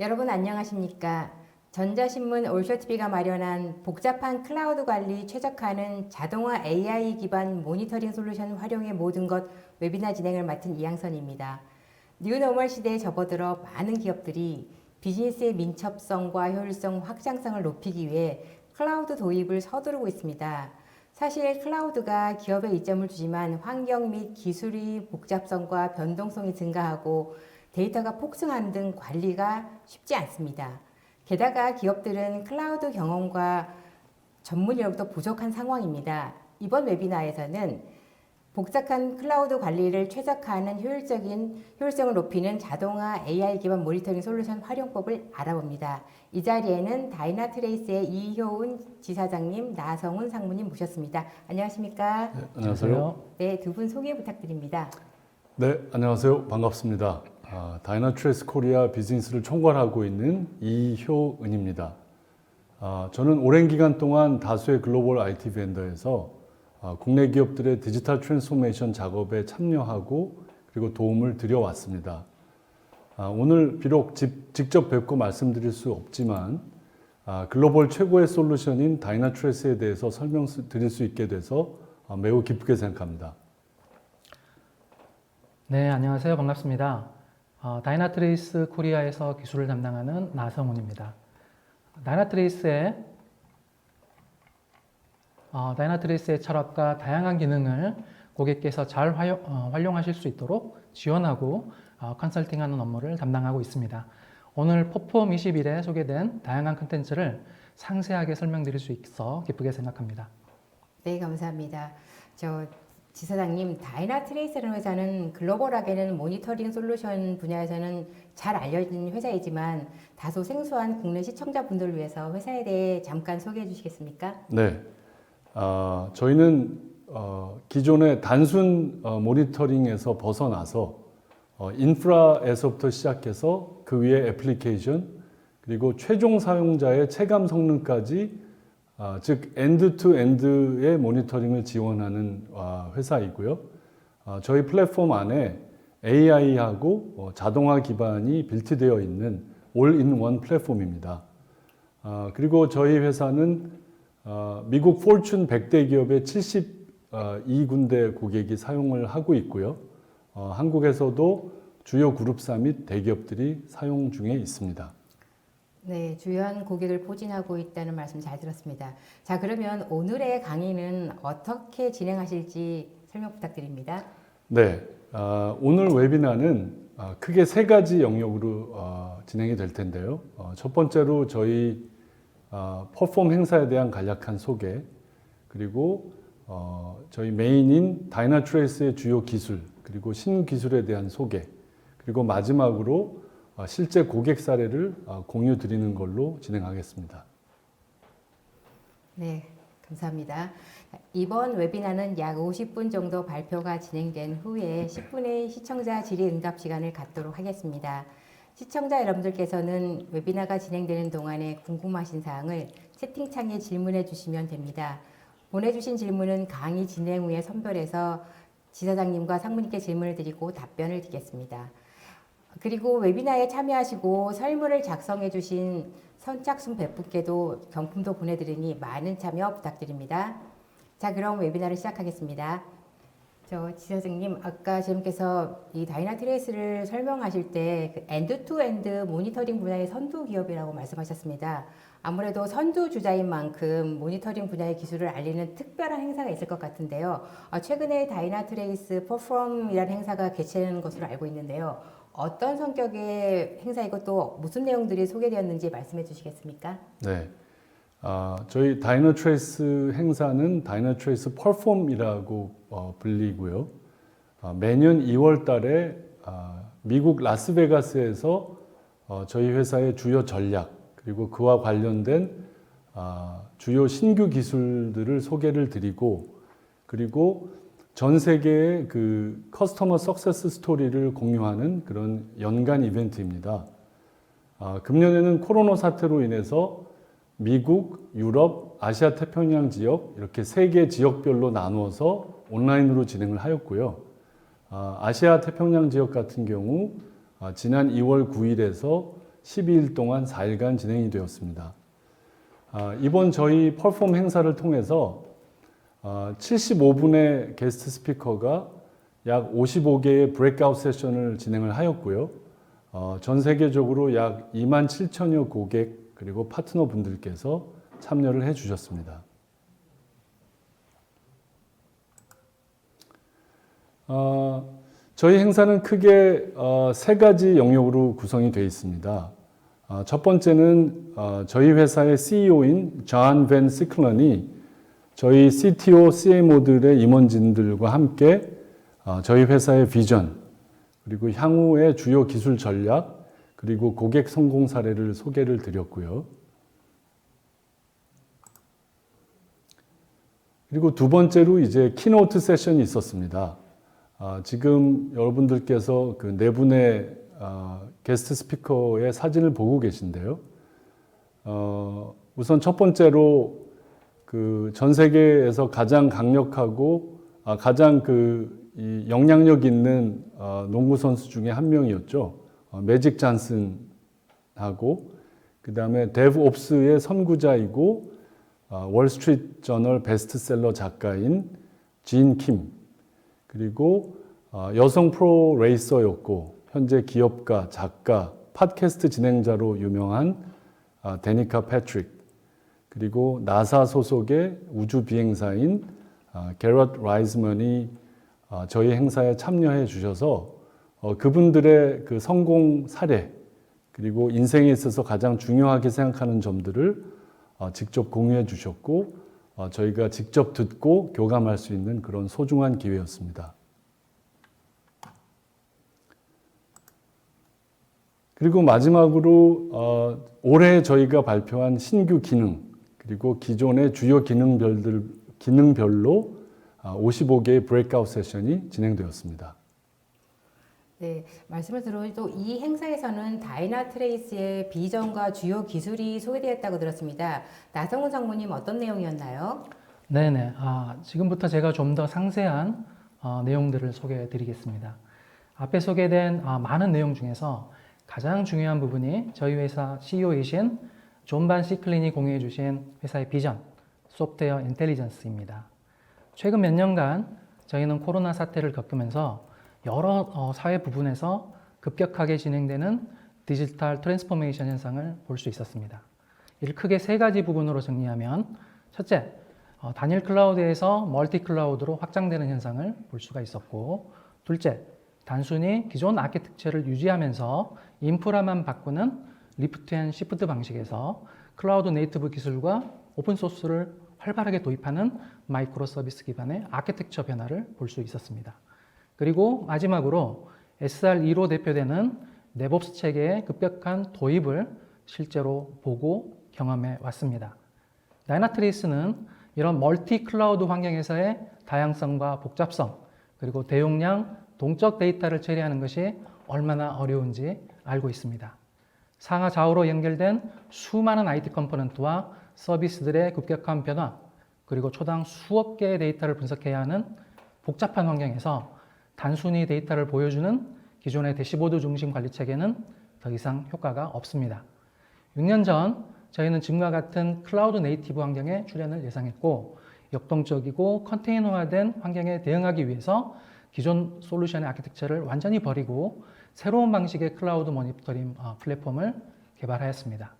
여러분 안녕하십니까? 전자신문 올쇼TV가 마련한 복잡한 클라우드 관리 최적화는 자동화 AI 기반 모니터링 솔루션 활용의 모든 것 웨비나 진행을 맡은 이양선입니다. 뉴노멀 시대에 접어들어 많은 기업들이 비즈니스의 민첩성과 효율성 확장성을 높이기 위해 클라우드 도입을 서두르고 있습니다. 사실 클라우드가 기업에 이점을 주지만 환경 및 기술의 복잡성과 변동성이 증가하고 데이터가 폭증하는 등 관리가 쉽지 않습니다. 게다가 기업들은 클라우드 경험과 전문 인력도 부족한 상황입니다. 이번 웨비나에서는 복잡한 클라우드 관리를 최적화하는 효율성을 높이는 자동화 AI 기반 모니터링 솔루션 활용법을 알아봅니다. 이 자리에는 다이나트레이스의 이효은 지사장님, 나성훈 상무님 모셨습니다. 안녕하십니까? 네, 안녕하세요. 네, 두 분 소개 부탁드립니다. 네, 안녕하세요. 반갑습니다. 다이나트레이스 코리아 비즈니스를 총괄하고 있는 이효은입니다. 저는 오랜 기간 동안 다수의 글로벌 IT 벤더에서 국내 기업들의 디지털 트랜스포메이션 작업에 참여하고 그리고 도움을 드려왔습니다. 오늘 비록 직접 뵙고 말씀드릴 수 없지만 글로벌 최고의 솔루션인 다이나트레이스에 대해서 설명드릴 수 있게 돼서 매우 기쁘게 생각합니다. 네, 안녕하세요. 반갑습니다. 다이나트레이스 코리아에서 기술을 담당하는 나성훈입니다. 다이나트레이스의 철학과 다양한 기능을 고객께서 잘 활용하실 수 있도록 지원하고 컨설팅하는 업무를 담당하고 있습니다. 오늘 퍼폼 21에 소개된 다양한 콘텐츠를 상세하게 설명드릴 수 있어 기쁘게 생각합니다. 네, 감사합니다. 지사장님, 다이나트레이스라는 회사는 글로벌하게는 모니터링 솔루션 분야에서는 잘 알려진 회사이지만 다소 생소한 국내 시청자분들을 위해서 회사에 대해 잠깐 소개해 주시겠습니까? 네, 저희는 기존의 단순 모니터링에서 벗어나서 인프라에서부터 시작해서 그 위에 애플리케이션 그리고 최종 사용자의 체감 성능까지 즉 엔드-투-엔드의 모니터링을 지원하는 회사이고요. 저희 플랫폼 안에 AI하고 자동화 기반이 빌트되어 있는 올-인-원 플랫폼입니다. 그리고 저희 회사는 미국 포춘 100대 기업의 72군데 고객이 사용을 하고 있고요. 한국에서도 주요 그룹사 및 대기업들이 사용 중에 있습니다. 네, 주요한 고객을 포진하고 있다는 말씀 잘 들었습니다. 자, 그러면 오늘의 강의는 어떻게 진행하실지 설명 부탁드립니다. 네, 오늘 웨비나는 크게 세 가지 영역으로 진행이 될 텐데요. 첫 번째로 저희 퍼폼 행사에 대한 간략한 소개, 그리고 저희 메인인 다이나트레이스의 주요 기술, 그리고 신기술에 대한 소개, 그리고 마지막으로 실제 고객 사례를 공유 드리는 걸로 진행하겠습니다. 네, 감사합니다. 이번 웨비나는 약 50분 정도 발표가 진행된 후에 10분의 시청자 질의응답 시간을 갖도록 하겠습니다. 시청자 여러분들께서는 웨비나가 진행되는 동안에 궁금하신 사항을 채팅창에 질문해 주시면 됩니다. 보내주신 질문은 강의 진행 후에 선별해서 지사장님과 상무님께 질문을 드리고 답변을 드리겠습니다. 그리고 웨비나에 참여하시고 설문을 작성해 주신 선착순 100분께도 경품도 보내드리니 많은 참여 부탁드립니다. 자, 그럼 웨비나를 시작하겠습니다. 지사장님, 아까 지금께서 이 다이나트레이스를 설명하실 때 엔드-투-엔드 모니터링 분야의 선두 기업이라고 말씀하셨습니다. 아무래도 선두주자인 만큼 모니터링 분야의 기술을 알리는 특별한 행사가 있을 것 같은데요. 최근에 다이나트레이스 퍼폼이라는 행사가 개최되는 것으로 알고 있는데요. 어떤 성격의 행사이고 또 무슨 내용들이 소개되었는지 말씀해 주시겠습니까? 네, 저희 다이나트레이스 행사는 다이나트레이스 퍼폼이라고 불리고요. 매년 2월 달에 미국 라스베가스에서 저희 회사의 주요 전략 그리고 그와 관련된 주요 신규 기술들을 소개를 드리고, 그리고 전 세계의 그 커스터머 석세스 스토리를 공유하는 그런 연간 이벤트입니다. 금년에는 코로나 사태로 인해서 미국, 유럽, 아시아 태평양 지역 이렇게 세 개 지역별로 나누어서 온라인으로 진행을 하였고요. 아시아 태평양 지역 같은 경우 지난 2월 9일에서 12일 동안 4일간 진행이 되었습니다. 이번 저희 퍼폼 행사를 통해서 75분의 게스트 스피커가 약 55개의 브레이크아웃 세션을 진행을 하였고요. 전 세계적으로 약 2만 7천여 고객 그리고 파트너 분들께서 참여를 해 주셨습니다. 저희 행사는 크게 세 가지 영역으로 구성이 되어 있습니다. 첫 번째는 저희 회사의 CEO인 존 벤 시클런이 저희 CTO, CMO들의 임원진들과 함께 저희 회사의 비전, 그리고 향후의 주요 기술 전략, 그리고 고객 성공 사례를 소개를 드렸고요. 그리고 두 번째로 이제 키노트 세션이 있었습니다. 지금 여러분들께서 그 네 분의 게스트 스피커의 사진을 보고 계신데요. 우선 첫 번째로 그 전 세계에서 가장 강력하고 가장 이 영향력 있는 농구 선수 중에 한 명이었죠. 매직 잔슨하고 그 다음에 데브 옵스의 선구자이고 월스트리트 저널 베스트셀러 작가인 진 킴, 그리고 여성 프로 레이서였고 현재 기업가, 작가, 팟캐스트 진행자로 유명한 데니카 패트릭, 그리고 나사 소속의 우주 비행사인 게럿 라이즈먼이 저희 행사에 참여해 주셔서 그분들의 그 성공 사례, 그리고 인생에 있어서 가장 중요하게 생각하는 점들을 직접 공유해 주셨고 저희가 직접 듣고 교감할 수 있는 그런 소중한 기회였습니다. 그리고 마지막으로 올해 저희가 발표한 신규 기능, 그리고 기존의 주요 기능별로 55개의 브레이크아웃 세션이 진행되었습니다. 네, 말씀을 들어도 이 행사에서는 다이나트레이스의 비전과 주요 기술이 소개되었다고 들었습니다. 나성훈 상무님 어떤 내용이었나요? 네네. 지금부터 제가 좀 더 상세한 내용들을 소개해 드리겠습니다. 앞에 소개된 많은 내용 중에서 가장 중요한 부분이 저희 회사 CEO이신 존 반 시클린이 공유해 주신 회사의 비전, 소프트웨어 인텔리전스입니다. 최근 몇 년간 저희는 코로나 사태를 겪으면서 여러 사회 부분에서 급격하게 진행되는 디지털 트랜스포메이션 현상을 볼 수 있었습니다. 이를 크게 세 가지 부분으로 정리하면, 첫째, 단일 클라우드에서 멀티 클라우드로 확장되는 현상을 볼 수가 있었고, 둘째, 단순히 기존 아키텍처를 유지하면서 인프라만 바꾸는 리프트 앤 시프트 방식에서 클라우드 네이티브 기술과 오픈소스를 활발하게 도입하는 마이크로 서비스 기반의 아키텍처 변화를 볼 수 있었습니다. 그리고 마지막으로 SR2로 대표되는 네브옵스 체계의 급격한 도입을 실제로 보고 경험해 왔습니다. 다이나트레이스는 이런 멀티 클라우드 환경에서의 다양성과 복잡성, 그리고 대용량 동적 데이터를 처리하는 것이 얼마나 어려운지 알고 있습니다. 상하 좌우로 연결된 수많은 IT 컴포넌트와 서비스들의 급격한 변화, 그리고 초당 수억 개의 데이터를 분석해야 하는 복잡한 환경에서 단순히 데이터를 보여주는 기존의 대시보드 중심 관리 체계는 더 이상 효과가 없습니다. 6년 전 저희는 지금과 같은 클라우드 네이티브 환경의 출현을 예상했고, 역동적이고 컨테이너화된 환경에 대응하기 위해서 기존 솔루션의 아키텍처를 완전히 버리고 새로운 방식의 클라우드 모니터링 플랫폼을 개발하였습니다.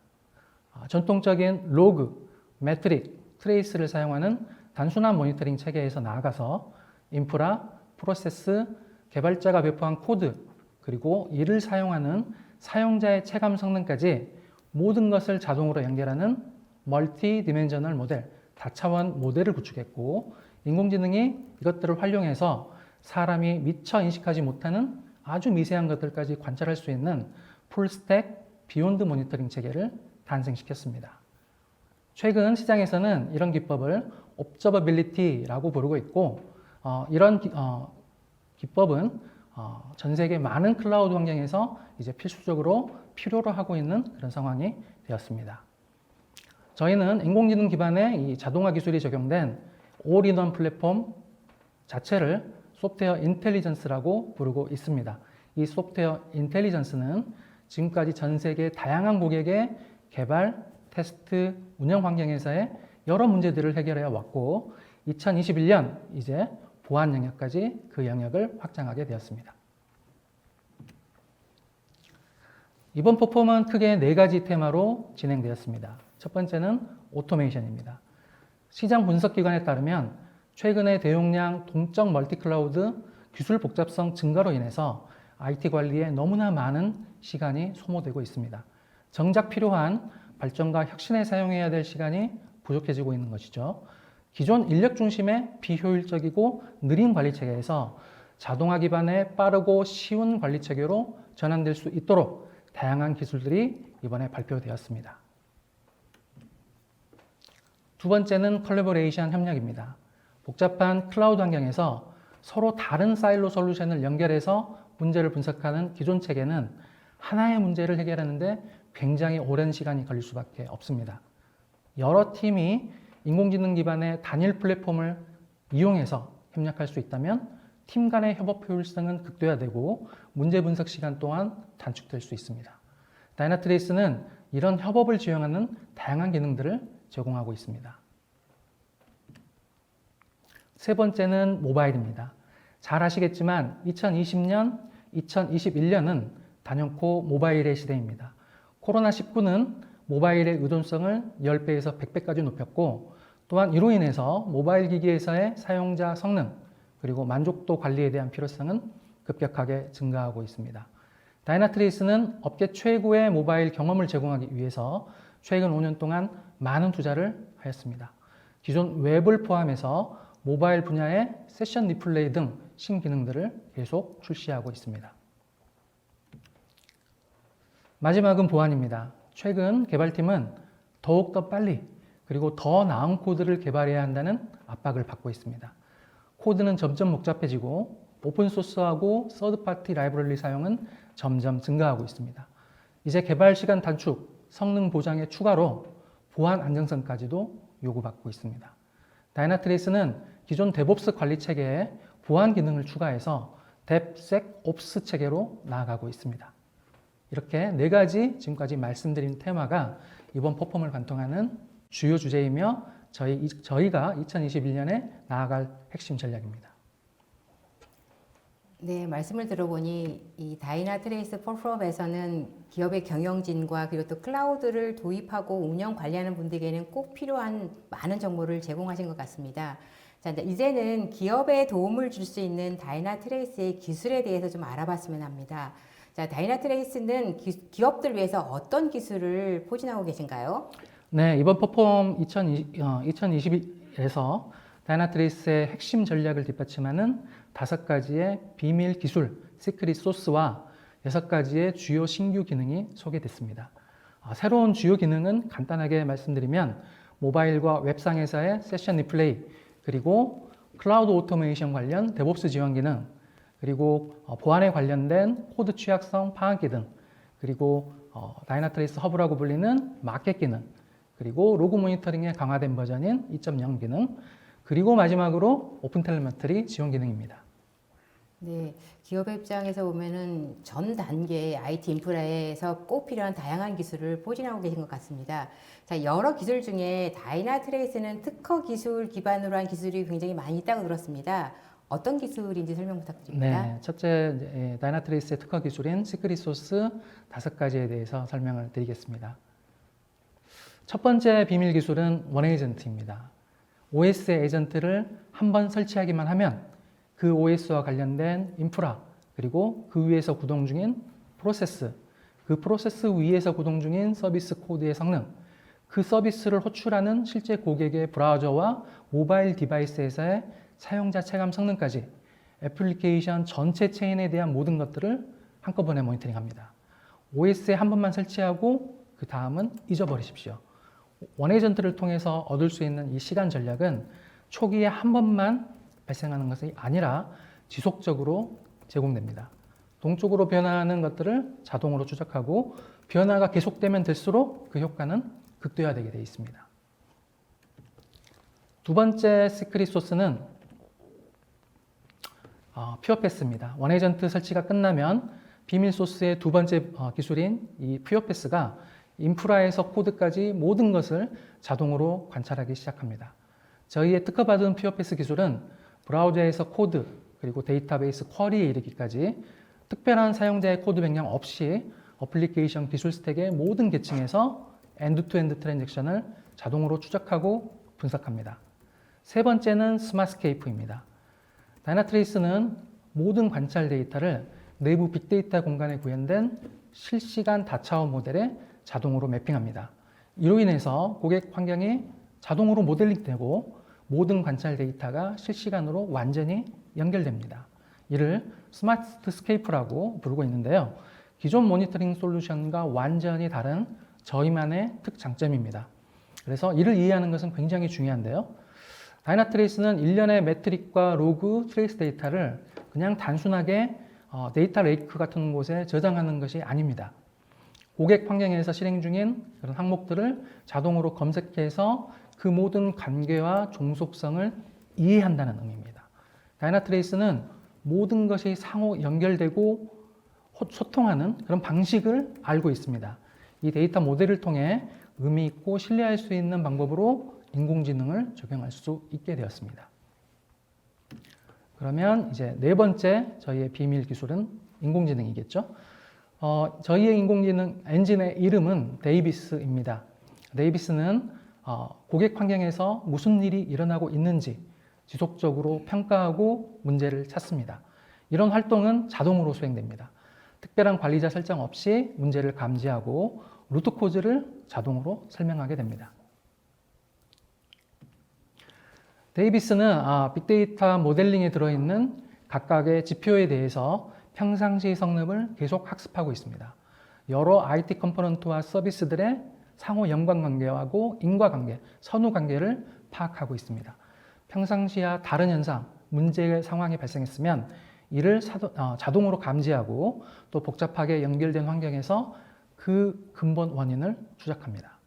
전통적인 로그, 매트릭, 트레이스를 사용하는 단순한 모니터링 체계에서 나아가서 인프라, 프로세스, 개발자가 배포한 코드, 그리고 이를 사용하는 사용자의 체감 성능까지 모든 것을 자동으로 연결하는 멀티 디멘셔널 모델, 다차원 모델을 구축했고, 인공지능이 이것들을 활용해서 사람이 미처 인식하지 못하는 아주 미세한 것들까지 관찰할 수 있는 풀스택 비욘드 모니터링 체계를 탄생시켰습니다. 최근 시장에서는 이런 기법을 옵저버빌리티라고 부르고 있고, 이런 기법은 전 세계 많은 클라우드 환경에서 이제 필수적으로 필요로 하고 있는 그런 상황이 되었습니다. 저희는 인공지능 기반의 이 자동화 기술이 적용된 올인원 플랫폼 자체를 소프트웨어 인텔리전스라고 부르고 있습니다. 이 소프트웨어 인텔리전스는 지금까지 전 세계 다양한 고객의 개발, 테스트, 운영 환경에서의 여러 문제들을 해결해 왔고 2021년 이제 보안 영역까지 그 영역을 확장하게 되었습니다. 이번 포럼은 크게 4가지 테마로 진행되었습니다. 첫 번째는 오토메이션입니다. 시장 분석 기관에 따르면 최근에 대용량 동적 멀티클라우드 기술 복잡성 증가로 인해서 IT 관리에 너무나 많은 시간이 소모되고 있습니다. 정작 필요한 발전과 혁신에 사용해야 될 시간이 부족해지고 있는 것이죠. 기존 인력 중심의 비효율적이고 느린 관리 체계에서 자동화 기반의 빠르고 쉬운 관리 체계로 전환될 수 있도록 다양한 기술들이 이번에 발표되었습니다. 두 번째는 컬래버레이션 협력입니다. 복잡한 클라우드 환경에서 서로 다른 사일로 솔루션을 연결해서 문제를 분석하는 기존 체계는 하나의 문제를 해결하는데 굉장히 오랜 시간이 걸릴 수밖에 없습니다. 여러 팀이 인공지능 기반의 단일 플랫폼을 이용해서 협력할 수 있다면 팀 간의 협업 효율성은 극대화되고 문제 분석 시간 또한 단축될 수 있습니다. 다이나트레이스는 이런 협업을 지원하는 다양한 기능들을 제공하고 있습니다. 세 번째는 모바일입니다. 잘 아시겠지만 2020년, 2021년은 단연코 모바일의 시대입니다. 코로나19는 모바일의 의존성을 10배에서 100배까지 높였고 또한 이로 인해서 모바일 기기에서의 사용자 성능 그리고 만족도 관리에 대한 필요성은 급격하게 증가하고 있습니다. 다이나트레이스는 업계 최고의 모바일 경험을 제공하기 위해서 최근 5년 동안 많은 투자를 하였습니다. 기존 웹을 포함해서 모바일 분야의 세션 리플레이 등 신기능들을 계속 출시하고 있습니다. 마지막은 보안입니다. 최근 개발팀은 더욱더 빨리 그리고 더 나은 코드를 개발해야 한다는 압박을 받고 있습니다. 코드는 점점 복잡해지고 오픈소스하고 서드파티 라이브러리 사용은 점점 증가하고 있습니다. 이제 개발 시간 단축, 성능 보장의 추가로 보안 안정성까지도 요구받고 있습니다. 다이나트레이스는 기존 데브옵스 관리 체계에 보안 기능을 추가해서 DevSecOps 체계로 나아가고 있습니다. 이렇게 4가지 지금까지 말씀드린 테마가 이번 포럼을 관통하는 주요 주제이며 저희가 2021년에 나아갈 핵심 전략입니다. 네, 말씀을 들어보니 이 다이나트레이스 포럼에서는 기업의 경영진과 그리고 또 클라우드를 도입하고 운영 관리하는 분들에게는 꼭 필요한 많은 정보를 제공하신 것 같습니다. 자, 이제는 기업에 도움을 줄 수 있는 다이나트레이스의 기술에 대해서 좀 알아봤으면 합니다. 자, 다이나트레이스는 기업들 위해서 어떤 기술을 포진하고 계신가요? 네, 이번 포럼 2021에서 다이나트레이스의 핵심 전략을 뒷받침하는 5가지의 비밀 기술, 시크릿 소스와 6가지의 주요 신규 기능이 소개됐습니다. 새로운 주요 기능은 간단하게 말씀드리면 모바일과 웹상에서의 세션 리플레이, 그리고 클라우드 오토메이션 관련 데브옵스 지원 기능, 그리고 보안에 관련된 코드 취약성 파악기 등, 그리고 다이나트레이스 허브라고 불리는 마켓 기능, 그리고 로그 모니터링의 강화된 버전인 2.0 기능, 그리고 마지막으로 오픈 텔레메트리 지원 기능입니다. 네, 기업의 입장에서 보면은 전 단계 IT 인프라에서 꼭 필요한 다양한 기술을 포진하고 계신 것 같습니다. 자, 여러 기술 중에 다이나트레이스는 특허 기술 기반으로 한 기술이 굉장히 많이 있다고 들었습니다. 어떤 기술인지 설명 부탁드립니다. 네, 첫째 다이나트레이스의 특허 기술인 시크릿 소스 5가지에 대해서 설명을 드리겠습니다. 첫 번째 비밀 기술은 원 에이전트입니다. OS 에이전트를 한번 설치하기만 하면 그 OS와 관련된 인프라, 그리고 그 위에서 구동 중인 프로세스, 그 프로세스 위에서 구동 중인 서비스 코드의 성능, 그 서비스를 호출하는 실제 고객의 브라우저와 모바일 디바이스에서의 사용자 체감 성능까지 애플리케이션 전체 체인에 대한 모든 것들을 한꺼번에 모니터링합니다. OS에 한 번만 설치하고 그 다음은 잊어버리십시오. 원에이전트를 통해서 얻을 수 있는 이 시간 전략은 초기에 한 번만 발생하는 것이 아니라 지속적으로 제공됩니다. 동쪽으로 변화하는 것들을 자동으로 추적하고 변화가 계속되면 될수록 그 효과는 극대화되게 되어 있습니다. 두 번째 시크릿 소스는 퓨어패스입니다. 원에이전트 설치가 끝나면 비밀 소스의 두 번째 기술인 이 퓨어패스가 인프라에서 코드까지 모든 것을 자동으로 관찰하기 시작합니다. 저희의 특허받은 퓨어패스 기술은 브라우저에서 코드 그리고 데이터베이스 쿼리에 이르기까지 특별한 사용자의 코드 변경 없이 어플리케이션 기술 스택의 모든 계층에서 엔드-투-엔드 트랜잭션을 자동으로 추적하고 분석합니다. 세 번째는 스마트스케이프입니다. 다이나트레이스는 모든 관찰 데이터를 내부 빅데이터 공간에 구현된 실시간 다차원 모델에 자동으로 매핑합니다. 이로 인해서 고객 환경이 자동으로 모델링되고 모든 관찰 데이터가 실시간으로 완전히 연결됩니다. 이를 스마트스케이프라고 부르고 있는데요. 기존 모니터링 솔루션과 완전히 다른 저희만의 특장점입니다. 그래서 이를 이해하는 것은 굉장히 중요한데요. 다이나트레이스는 일련의 매트릭과 로그, 트레이스 데이터를 그냥 단순하게 데이터 레이크 같은 곳에 저장하는 것이 아닙니다. 고객 환경에서 실행 중인 그런 항목들을 자동으로 검색해서 그 모든 관계와 종속성을 이해한다는 의미입니다. 다이나트레이스는 모든 것이 상호 연결되고 소통하는 그런 방식을 알고 있습니다. 이 데이터 모델을 통해 의미 있고 신뢰할 수 있는 방법으로 인공지능을 적용할 수 있게 되었습니다. 그러면 이제 네 번째 저희의 비밀 기술은 인공지능이겠죠. 저희의 인공지능 엔진의 이름은 데이비스입니다. 데이비스는 고객 환경에서 무슨 일이 일어나고 있는지 지속적으로 평가하고 문제를 찾습니다. 이런 활동은 자동으로 수행됩니다. 특별한 관리자 설정 없이 문제를 감지하고 루트 코즈를 자동으로 설명하게 됩니다. 데이비스는 빅데이터 모델링에 들어있는 각각의 지표에 대해서 평상시 성능을 계속 학습하고 있습니다. 여러 IT 컴포넌트와 서비스들의 상호 연관관계하고 인과관계, 선후관계를 파악하고 있습니다. 평상시와 다른 현상, 문제의 상황이 발생했으면 이를 자동으로 감지하고 또 복잡하게 연결된 환경에서 그 근본 원인을 추적합니다.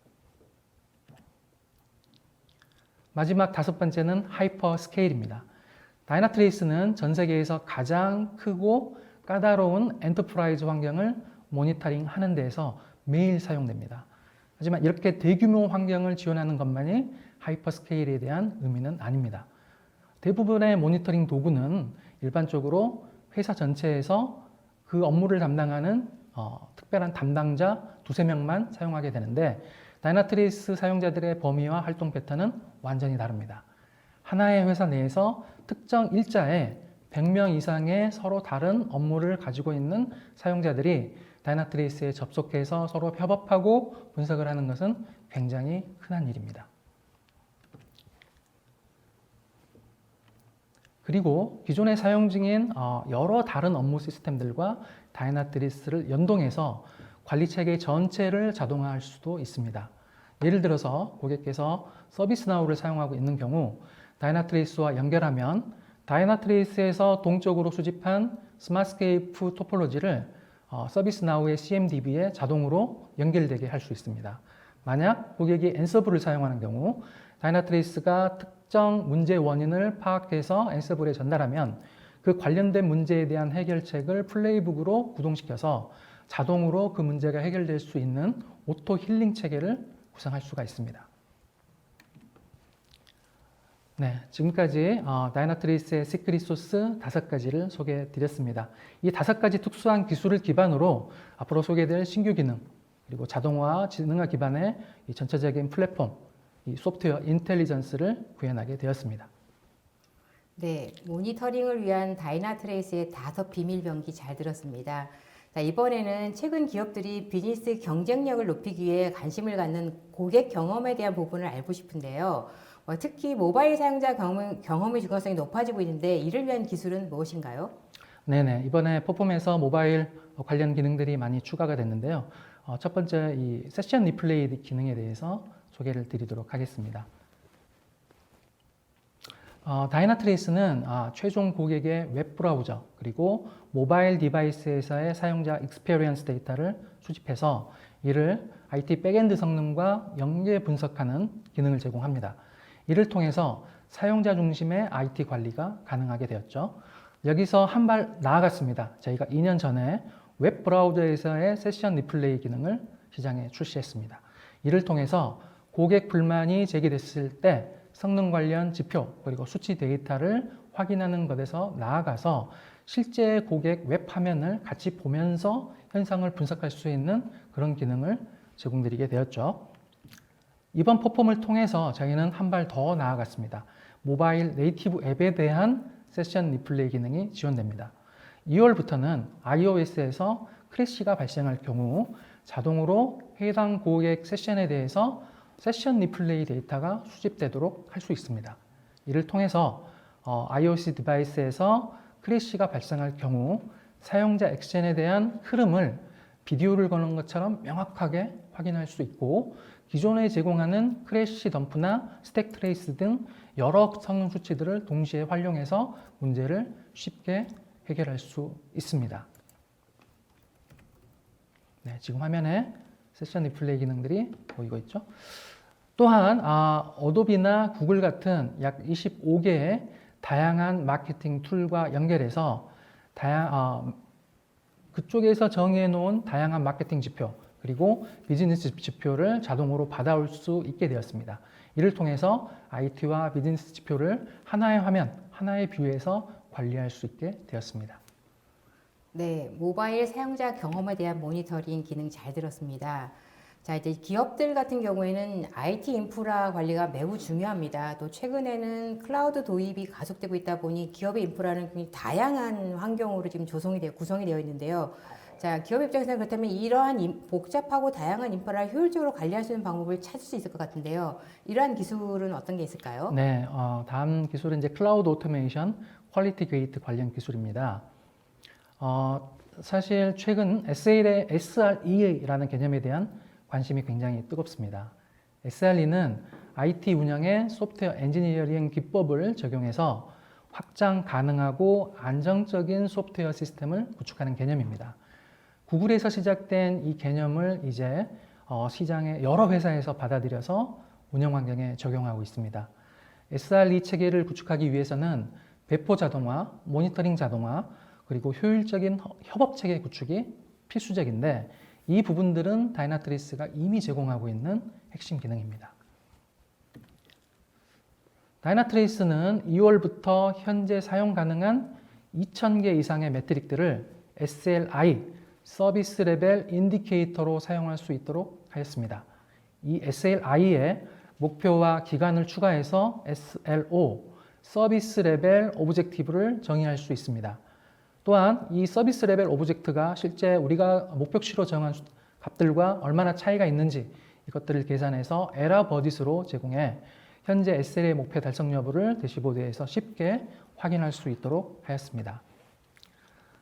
마지막 다섯 번째는 하이퍼 스케일입니다. 다이나트레이스는 전 세계에서 가장 크고 까다로운 엔터프라이즈 환경을 모니터링 하는 데에서 매일 사용됩니다. 하지만 이렇게 대규모 환경을 지원하는 것만이 하이퍼 스케일에 대한 의미는 아닙니다. 대부분의 모니터링 도구는 일반적으로 회사 전체에서 그 업무를 담당하는 특별한 담당자 두세 명만 사용하게 되는데 다이나트레이스 사용자들의 범위와 활동 패턴은 완전히 다릅니다. 하나의 회사 내에서 특정 일자에 100명 이상의 서로 다른 업무를 가지고 있는 사용자들이 다이나트레이스에 접속해서 서로 협업하고 분석을 하는 것은 굉장히 흔한 일입니다. 그리고 기존에 사용 중인 여러 다른 업무 시스템들과 다이나트레이스를 연동해서 관리 체계 전체를 자동화할 수도 있습니다. 예를 들어서 고객께서 서비스나우를 사용하고 있는 경우 다이나트레이스와 연결하면 다이나트레이스에서 동적으로 수집한 스마트스케이프 토폴로지를 서비스나우의 CMDB에 자동으로 연결되게 할 수 있습니다. 만약 고객이 앤서블을 사용하는 경우 다이나트레이스가 특정 문제 원인을 파악해서 앤서블에 전달하면 그 관련된 문제에 대한 해결책을 플레이북으로 구동시켜서 자동으로 그 문제가 해결될 수 있는 오토 힐링 체계를 구성할 수가 있습니다. 네, 지금까지 다이나트레이스의 시크릿 소스 5가지를 소개해 드렸습니다. 이 5가지 특수한 기술을 기반으로 앞으로 소개될 신규 기능 그리고 자동화, 지능화 기반의 이 전체적인 플랫폼, 이 소프트웨어 인텔리전스를 구현하게 되었습니다. 네, 모니터링을 위한 다이나트레이스의 5 비밀 병기 잘 들었습니다. 자, 이번에는 최근 기업들이 비즈니스 경쟁력을 높이기 위해 관심을 갖는 고객 경험에 대한 부분을 알고 싶은데요. 특히 모바일 사용자 경험의 중요성이 높아지고 있는데 이를 위한 기술은 무엇인가요? 네네, 이번에 포폼에서 모바일 관련 기능들이 많이 추가가 됐는데요. 첫 번째 이 세션 리플레이 기능에 대해서 소개를 드리도록 하겠습니다. 다이나트레이스는 최종 고객의 웹브라우저 그리고 모바일 디바이스에서의 사용자 익스페리언스 데이터를 수집해서 이를 IT 백엔드 성능과 연계 분석하는 기능을 제공합니다. 이를 통해서 사용자 중심의 IT 관리가 가능하게 되었죠. 여기서 한 발 나아갔습니다. 저희가 2년 전에 웹 브라우저에서의 세션 리플레이 기능을 시장에 출시했습니다. 이를 통해서 고객 불만이 제기됐을 때 성능 관련 지표 그리고 수치 데이터를 확인하는 것에서 나아가서 실제 고객 웹 화면을 같이 보면서 현상을 분석할 수 있는 그런 기능을 제공드리게 되었죠. 이번 포럼을 통해서 저희는 한 발 더 나아갔습니다. 모바일 네이티브 앱에 대한 세션 리플레이 기능이 지원됩니다. 2월부터는 iOS에서 크래시가 발생할 경우 자동으로 해당 고객 세션에 대해서 세션 리플레이 데이터가 수집되도록 할 수 있습니다. 이를 통해서 iOS 디바이스에서 크래시가 발생할 경우 사용자 액션에 대한 흐름을 비디오를 거는 것처럼 명확하게 확인할 수 있고 기존에 제공하는 크래시 덤프나 스택 트레이스 등 여러 성능 수치들을 동시에 활용해서 문제를 쉽게 해결할 수 있습니다. 네, 지금 화면에 세션 리플레이 기능들이 보이고 있죠. 또한 어도비나 구글 같은 약 25개의 다양한 마케팅 툴과 연결해서 그쪽에서 정해 놓은 다양한 마케팅 지표 그리고 비즈니스 지표를 자동으로 받아올 수 있게 되었습니다. 이를 통해서 IT와 비즈니스 지표를 하나의 화면, 하나의 뷰에서 관리할 수 있게 되었습니다. 네, 모바일 사용자 경험에 대한 모니터링 기능 잘 들었습니다. 자, 이제 기업들 같은 경우에는 IT 인프라 관리가 매우 중요합니다. 또 최근에는 클라우드 도입이 가속되고 있다 보니 기업의 인프라는 굉장히 다양한 환경으로 지금 구성이 되어 있는데요. 자, 기업 입장에서는 그렇다면 이러한 복잡하고 다양한 인프라를 효율적으로 관리할 수 있는 방법을 찾을 수 있을 것 같은데요. 이러한 기술은 어떤 게 있을까요? 네, 다음 기술은 이제 클라우드 오토메이션 퀄리티 게이트 관련 기술입니다. 사실 최근 SRE라는 개념에 대한 관심이 굉장히 뜨겁습니다. SRE는 IT 운영의 소프트웨어 엔지니어링 기법을 적용해서 확장 가능하고 안정적인 소프트웨어 시스템을 구축하는 개념입니다. 구글에서 시작된 이 개념을 이제 시장의 여러 회사에서 받아들여서 운영 환경에 적용하고 있습니다. SRE 체계를 구축하기 위해서는 배포 자동화, 모니터링 자동화, 그리고 효율적인 협업 체계 구축이 필수적인데 이 부분들은 다이나트리스가 이미 제공하고 있는 핵심 기능입니다. 다이나트레이스는 2월부터 현재 사용 가능한 2,000개 이상의 매트릭들을 SLI, 서비스 레벨 인디케이터로 사용할 수 있도록 하였습니다. 이 SLI에 목표와 기간을 추가해서 SLO, 서비스 레벨 오브젝티브를 정의할 수 있습니다. 또한 이 서비스 레벨 오브젝트가 실제 우리가 목표치로 정한 값들과 얼마나 차이가 있는지 이것들을 계산해서 에러 버짓으로 제공해 현재 SLA 목표 달성 여부를 대시보드에서 쉽게 확인할 수 있도록 하였습니다.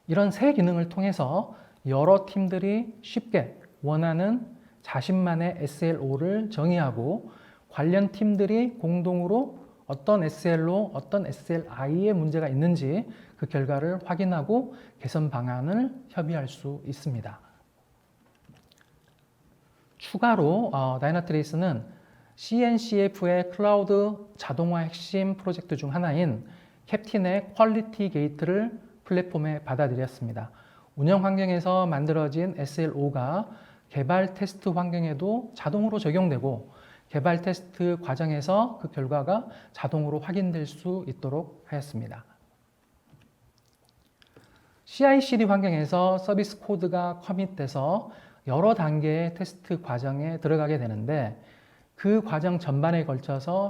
이런 새 기능을 통해서 여러 팀들이 쉽게 원하는 자신만의 SLO를 정의하고 관련 팀들이 공동으로 어떤 SLO, 어떤 SLI에 문제가 있는지 그 결과를 확인하고 개선 방안을 협의할 수 있습니다. 추가로 다이나트레이스는 CNCF의 클라우드 자동화 핵심 프로젝트 중 하나인 캡틴의 퀄리티 게이트를 플랫폼에 받아들였습니다. 운영 환경에서 만들어진 SLO가 개발 테스트 환경에도 자동으로 적용되고 개발 테스트 과정에서 그 결과가 자동으로 확인될 수 있도록 하였습니다. CI/CD 환경에서 서비스 코드가 커밋돼서 여러 단계의 테스트 과정에 들어가게 되는데 그 과정 전반에 걸쳐서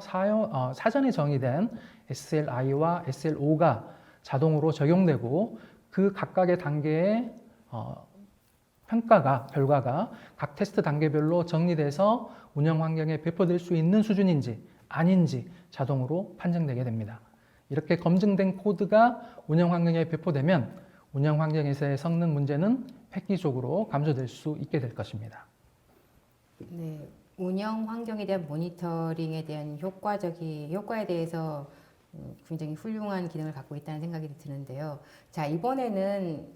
사전에 정의된 SLI와 SLO가 자동으로 적용되고 그 각각의 단계의 결과가 각 테스트 단계별로 정리돼서 운영 환경에 배포될 수 있는 수준인지 아닌지 자동으로 판정되게 됩니다. 이렇게 검증된 코드가 운영 환경에 배포되면 운영 환경에서의 성능 문제는 획기적으로 감소될 수 있게 될 것입니다. 네, 운영 환경에 대한 모니터링에 대한 효과에 대해서 굉장히 훌륭한 기능을 갖고 있다는 생각이 드는데요. 자, 이번에는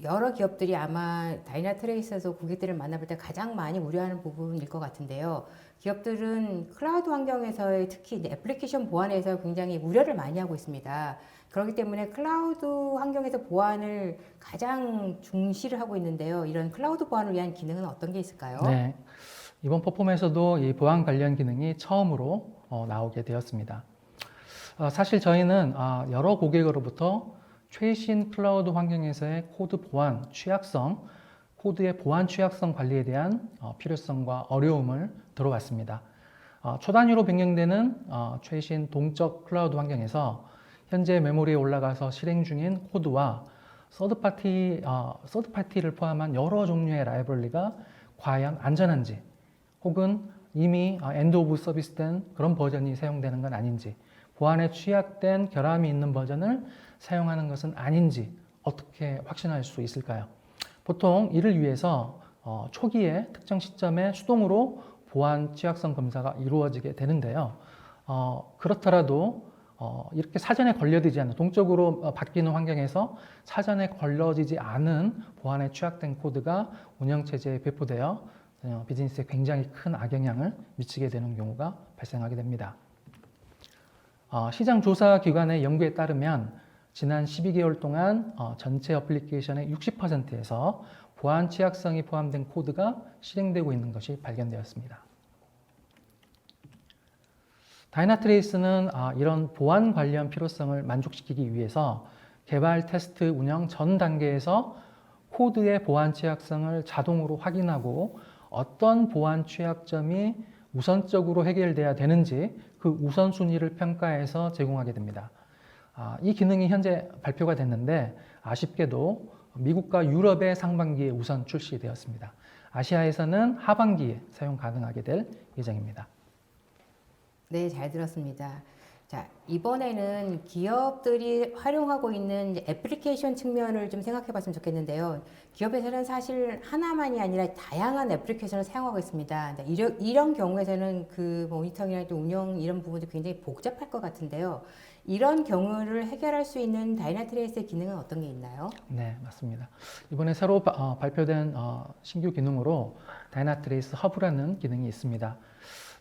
여러 기업들이 아마 다이나트레이스에서 고객들을 만나볼 때 가장 많이 우려하는 부분일 것 같은데요. 기업들은 클라우드 환경에서의 특히 이제 애플리케이션 보안에서 굉장히 우려를 많이 하고 있습니다. 그렇기 때문에 클라우드 환경에서 보안을 가장 중시를 하고 있는데요. 이런 클라우드 보안을 위한 기능은 어떤 게 있을까요? 네, 이번 퍼폼에서도 이 보안 관련 기능이 처음으로 나오게 되었습니다. 사실 저희는 여러 고객으로부터 최신 클라우드 환경에서의 코드 보안 취약성, 코드의 보안 취약성 관리에 대한 필요성과 어려움을 들어왔습니다. 초단위로 변경되는 최신 동적 클라우드 환경에서 현재 메모리에 올라가서 실행 중인 코드와 서드파티를 포함한 여러 종류의 라이브러리가 과연 안전한지, 혹은 이미 엔드 오브 서비스된 그런 버전이 사용되는 건 아닌지, 보안에 취약된 결함이 있는 버전을 사용하는 것은 아닌지 어떻게 확신할 수 있을까요? 보통 이를 위해서 초기에 특정 시점에 수동으로 보안 취약성 검사가 이루어지게 되는데요. 그렇더라도 이렇게 사전에 걸려지지 않는, 동적으로 바뀌는 환경에서 사전에 걸러지지 않은 보안에 취약된 코드가 운영체제에 배포되어 비즈니스에 굉장히 큰 악영향을 미치게 되는 경우가 발생하게 됩니다. 시장 조사 기관의 연구에 따르면 지난 12개월 동안 전체 어플리케이션의 60%에서 보안 취약성이 포함된 코드가 실행되고 있는 것이 발견되었습니다. 다이나트레이스는 이런 보안 관련 필요성을 만족시키기 위해서 개발, 테스트, 운영 전 단계에서 코드의 보안 취약성을 자동으로 확인하고 어떤 보안 취약점이 우선적으로 해결돼야 되는지 그 우선순위를 평가해서 제공하게 됩니다. 이 기능이 현재 발표가 됐는데 아쉽게도 미국과 유럽의 상반기에 우선 출시되었습니다. 아시아에서는 하반기에 사용 가능하게 될 예정입니다. 네, 잘 들었습니다. 자, 이번에는 기업들이 활용하고 있는 이제 애플리케이션 측면을 좀 생각해 봤으면 좋겠는데요. 기업에서는 사실 하나만이 아니라 다양한 애플리케이션을 사용하고 있습니다. 이런 경우에서는 그 모니터링이나 또 운영 이런 부분도 굉장히 복잡할 것 같은데요. 이런 경우를 해결할 수 있는 다이나트레이스의 기능은 어떤 게 있나요? 네, 맞습니다. 이번에 새로 발표된 신규 기능으로 다이나트레이스 허브라는 기능이 있습니다.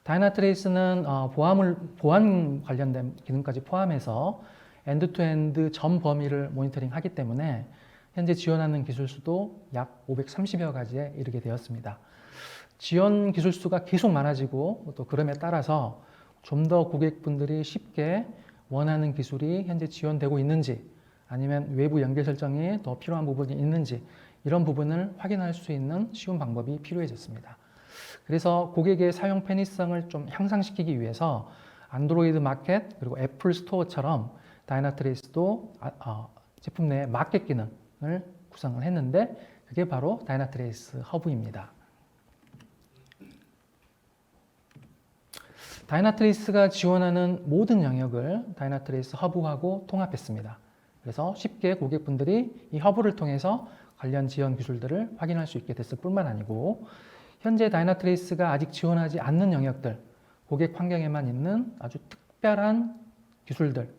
다이나트레이스는 보안 관련된 기능까지 포함해서 엔드투엔드 전 범위를 모니터링하기 때문에 현재 지원하는 기술 수도 약 530여 가지에 이르게 되었습니다. 지원 기술 수가 계속 많아지고 또 그럼에 따라서 좀 더 고객분들이 쉽게 원하는 기술이 현재 지원되고 있는지, 아니면 외부 연결 설정이 더 필요한 부분이 있는지, 이런 부분을 확인할 수 있는 쉬운 방법이 필요해졌습니다. 그래서 고객의 사용 편의성을 좀 향상시키기 위해서 안드로이드 마켓 그리고 애플 스토어처럼 다이나트레이스도 제품 내 마켓 기능을 구성을 했는데 그게 바로 다이나트레이스 허브입니다. 다이나트레이스가 지원하는 모든 영역을 다이나트레이스 허브하고 통합했습니다. 그래서 쉽게 고객분들이 이 허브를 통해서 관련 지원 기술들을 확인할 수 있게 됐을 뿐만 아니고, 현재 다이나트레이스가 아직 지원하지 않는 영역들, 고객 환경에만 있는 아주 특별한 기술들,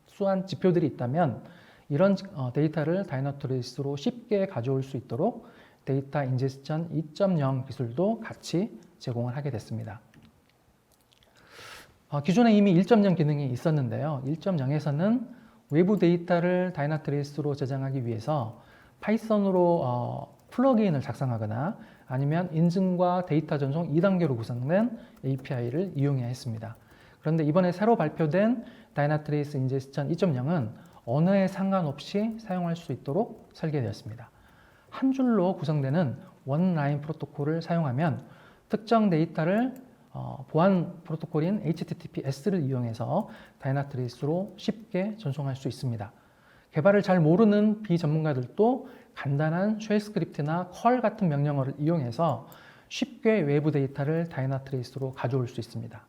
특수한 지표들이 있다면 이런 데이터를 다이나트레이스로 쉽게 가져올 수 있도록 데이터 인제스션 2.0 기술도 같이 제공을 하게 됐습니다. 기존에 이미 1.0 기능이 있었는데요. 1.0에서는 외부 데이터를 다이나트레이스로 저장하기 위해서 파이썬으로 플러그인을 작성하거나 아니면 인증과 데이터 전송 2단계로 구성된 API를 이용해야 했습니다. 그런데 이번에 새로 발표된 다이나트레이스 인제스션 2.0은 언어에 상관없이 사용할 수 있도록 설계되었습니다. 한 줄로 구성되는 원라인 프로토콜을 사용하면 특정 데이터를 보안 프로토콜인 HTTPS를 이용해서 다이나트레이스로 쉽게 전송할 수 있습니다. 개발을 잘 모르는 비전문가들도 간단한 쉘 스크립트나 컬 같은 명령어를 이용해서 쉽게 외부 데이터를 다이나트레이스로 가져올 수 있습니다.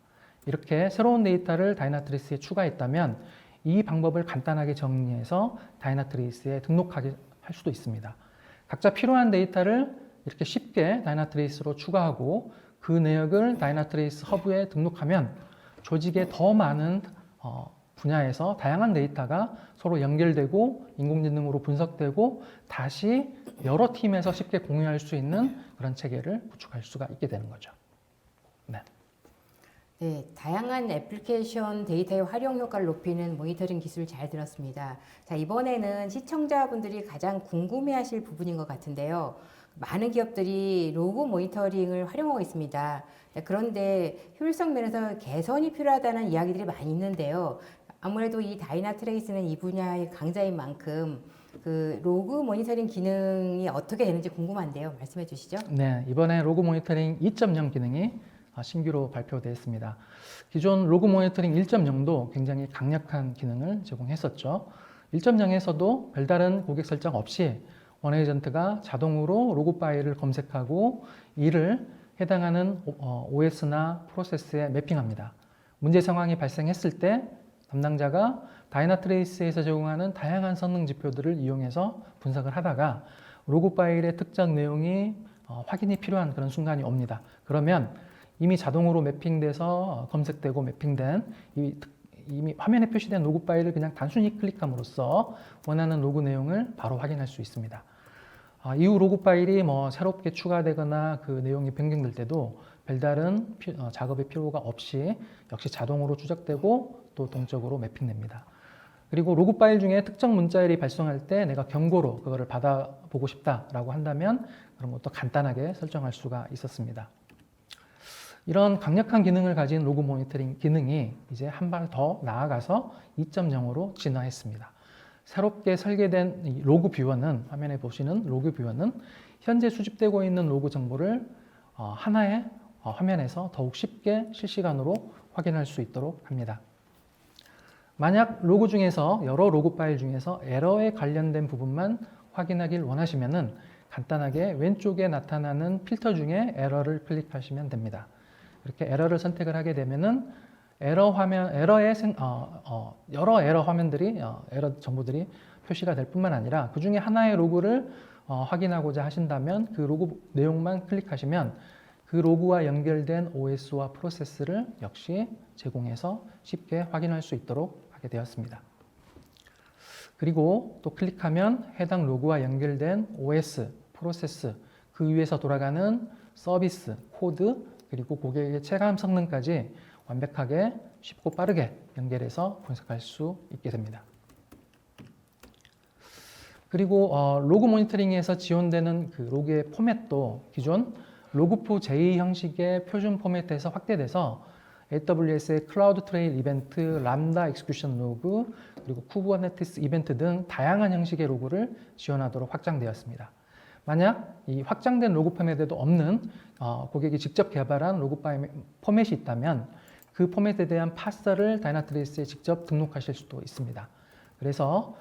이렇게 새로운 데이터를 다이나트레이스에 추가했다면 이 방법을 간단하게 정리해서 다이나트레이스에 등록하게 할 수도 있습니다. 각자 필요한 데이터를 이렇게 쉽게 다이나트레이스로 추가하고 그 내역을 다이나트레이스 허브에 등록하면 조직에 더 많은 분야에서 다양한 데이터가 서로 연결되고 인공지능으로 분석되고 다시 여러 팀에서 쉽게 공유할 수 있는 그런 체계를 구축할 수가 있게 되는 거죠. 네. 네, 다양한 애플리케이션 데이터의 활용 효과를 높이는 모니터링 기술 잘 들었습니다. 자, 이번에는 시청자분들이 가장 궁금해하실 부분인 것 같은데요. 많은 기업들이 로그 모니터링을 활용하고 있습니다. 네, 그런데 효율성 면에서 개선이 필요하다는 이야기들이 많이 있는데요. 아무래도 이 다이나트레이스는 이 분야의 강자인 만큼 그 로그 모니터링 기능이 어떻게 되는지 궁금한데요. 말씀해 주시죠. 네, 이번에 로그 모니터링 2.0 기능이 신규로 발표되었습니다. 기존 로그 모니터링 1.0도 굉장히 강력한 기능을 제공했었죠. 1.0에서도 별다른 고객 설정 없이 원에이전트가 자동으로 로그 파일을 검색하고 이를 해당하는 OS나 프로세스에 매핑합니다. 문제 상황이 발생했을 때 담당자가 다이나트레이스에서 제공하는 다양한 성능 지표들을 이용해서 분석을 하다가 로그 파일의 특정 내용이 확인이 필요한 그런 순간이 옵니다. 그러면 이미 자동으로 매핑돼서 검색되고 매핑된 이미 화면에 표시된 로그 파일을 그냥 단순히 클릭함으로써 원하는 로그 내용을 바로 확인할 수 있습니다. 이후 로그 파일이 새롭게 추가되거나 그 내용이 변경될 때도 별다른 작업의 필요가 없이 역시 자동으로 추적되고 또 동적으로 매핑됩니다. 그리고 로그 파일 중에 특정 문자열이 발송할 때 내가 경고로 그거를 받아보고 싶다라고 한다면 그런 것도 간단하게 설정할 수가 있었습니다. 이런 강력한 기능을 가진 로그 모니터링 기능이 이제 한 발 더 나아가서 2.0으로 진화했습니다. 새롭게 설계된 이 로그 뷰어는 화면에 보시는 로그 뷰어는 현재 수집되고 있는 로그 정보를 하나의 화면에서 더욱 쉽게 실시간으로 확인할 수 있도록 합니다. 만약 로그 중에서 여러 로그 파일 중에서 에러에 관련된 부분만 확인하길 원하시면은 간단하게 왼쪽에 나타나는 필터 중에 에러를 클릭하시면 됩니다. 이렇게 에러를 선택을 하게 되면은 여러 에러 화면들이 에러 정보들이 표시가 될 뿐만 아니라 그 중에 하나의 로그를 확인하고자 하신다면 그 로그 내용만 클릭하시면 그 로그와 연결된 OS와 프로세스를 역시 제공해서 쉽게 확인할 수 있도록 하게 되었습니다. 그리고 또 클릭하면 해당 로그와 연결된 OS, 프로세스, 그 위에서 돌아가는 서비스, 코드, 그리고 고객의 체감 성능까지 완벽하게 쉽고 빠르게 연결해서 분석할 수 있게 됩니다. 그리고 로그 모니터링에서 지원되는 그 로그의 포맷도 기존 로그프 J 형식의 표준 포맷에서 확대돼서 AWS의 클라우드 트레일 이벤트, 람다 익스큐션 로그, 그리고 쿠버네티스 이벤트 등 다양한 형식의 로그를 지원하도록 확장되었습니다. 만약 이 확장된 로그 포맷에도 없는 고객이 직접 개발한 로그 포맷이 있다면 그 포맷에 대한 파서를 다이나트레이스에 직접 등록하실 수도 있습니다. 그래서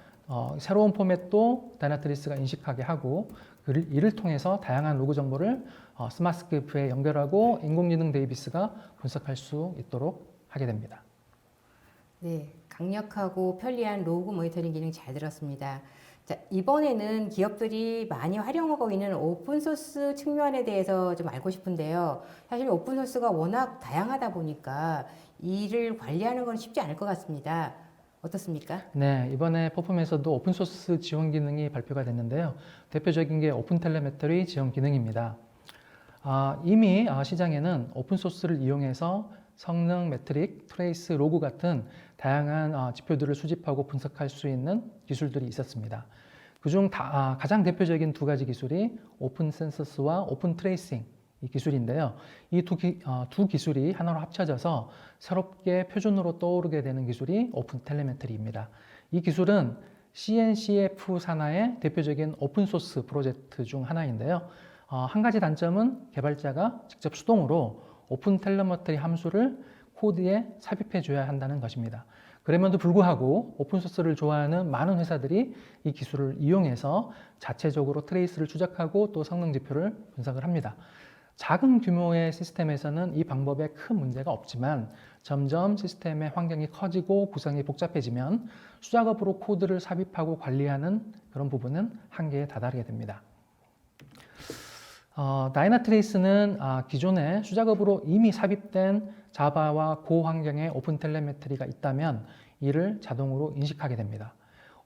새로운 포맷도 다이나트레이스가 인식하게 하고 이를 통해서 다양한 로그 정보를 스마트스케이프에 연결하고 인공지능 데이비스가 분석할 수 있도록 하게 됩니다. 네, 강력하고 편리한 로그 모니터링 기능 잘 들었습니다. 자, 이번에는 기업들이 많이 활용하고 있는 오픈소스 측면에 대해서 좀 알고 싶은데요. 사실 오픈소스가 워낙 다양하다 보니까 이를 관리하는 건 쉽지 않을 것 같습니다. 어떻습니까? 네, 이번에 퍼폼에서도 오픈소스 지원 기능이 발표가 됐는데요. 대표적인 게 오픈텔레메터리 지원 기능입니다. 이미 시장에는 오픈소스를 이용해서 성능, 매트릭, 트레이스, 로그 같은 다양한 지표들을 수집하고 분석할 수 있는 기술들이 있었습니다. 그중 가장 대표적인 두 가지 기술이 오픈 센서스와 오픈 트레이싱 이 기술인데요. 이 두 기술이 하나로 합쳐져서 새롭게 표준으로 떠오르게 되는 기술이 오픈 텔레메트리입니다. 이 기술은 CNCF 산하의 대표적인 오픈소스 프로젝트 중 하나인데요. 한 가지 단점은 개발자가 직접 수동으로 오픈 텔레메트리 함수를 코드에 삽입해 줘야 한다는 것입니다. 그럼에도 불구하고 오픈소스를 좋아하는 많은 회사들이 이 기술을 이용해서 자체적으로 트레이스를 추적하고 또 성능 지표를 분석을 합니다. 작은 규모의 시스템에서는 이 방법에 큰 문제가 없지만 점점 시스템의 환경이 커지고 구성이 복잡해지면 수작업으로 코드를 삽입하고 관리하는 그런 부분은 한계에 다다르게 됩니다. 다이나트레이스는 기존에 수작업으로 이미 삽입된 자바와 고 환경의 오픈 텔레메트리가 있다면 이를 자동으로 인식하게 됩니다.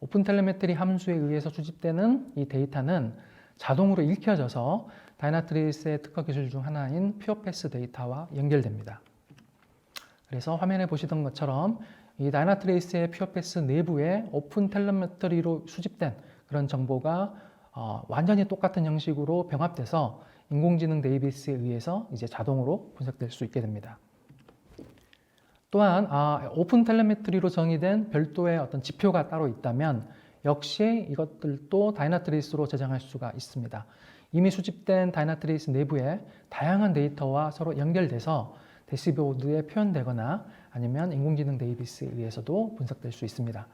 오픈 텔레메트리 함수에 의해서 수집되는 이 데이터는 자동으로 읽혀져서 다이나트레이스의 특허 기술 중 하나인 퓨어패스 데이터와 연결됩니다. 그래서 화면에 보시던 것처럼 이 다이나트레이스의 퓨어패스 내부에 오픈 텔레메트리로 수집된 그런 정보가 완전히 똑같은 형식으로 병합돼서 인공지능 데이비스에 의해서 이제 자동으로 분석될 수 있게 됩니다. 또한 오픈 텔레메트리로 정의된 별도의 어떤 지표가 따로 있다면 역시 이것들도 다이나트레이스로 저장할 수가 있습니다. 이미 수집된 다이나트레이스 내부에 다양한 데이터와 서로 연결돼서 대시보드에 표현되거나 아니면 인공지능 데이비스에 의해서도 분석될 수 있습니다.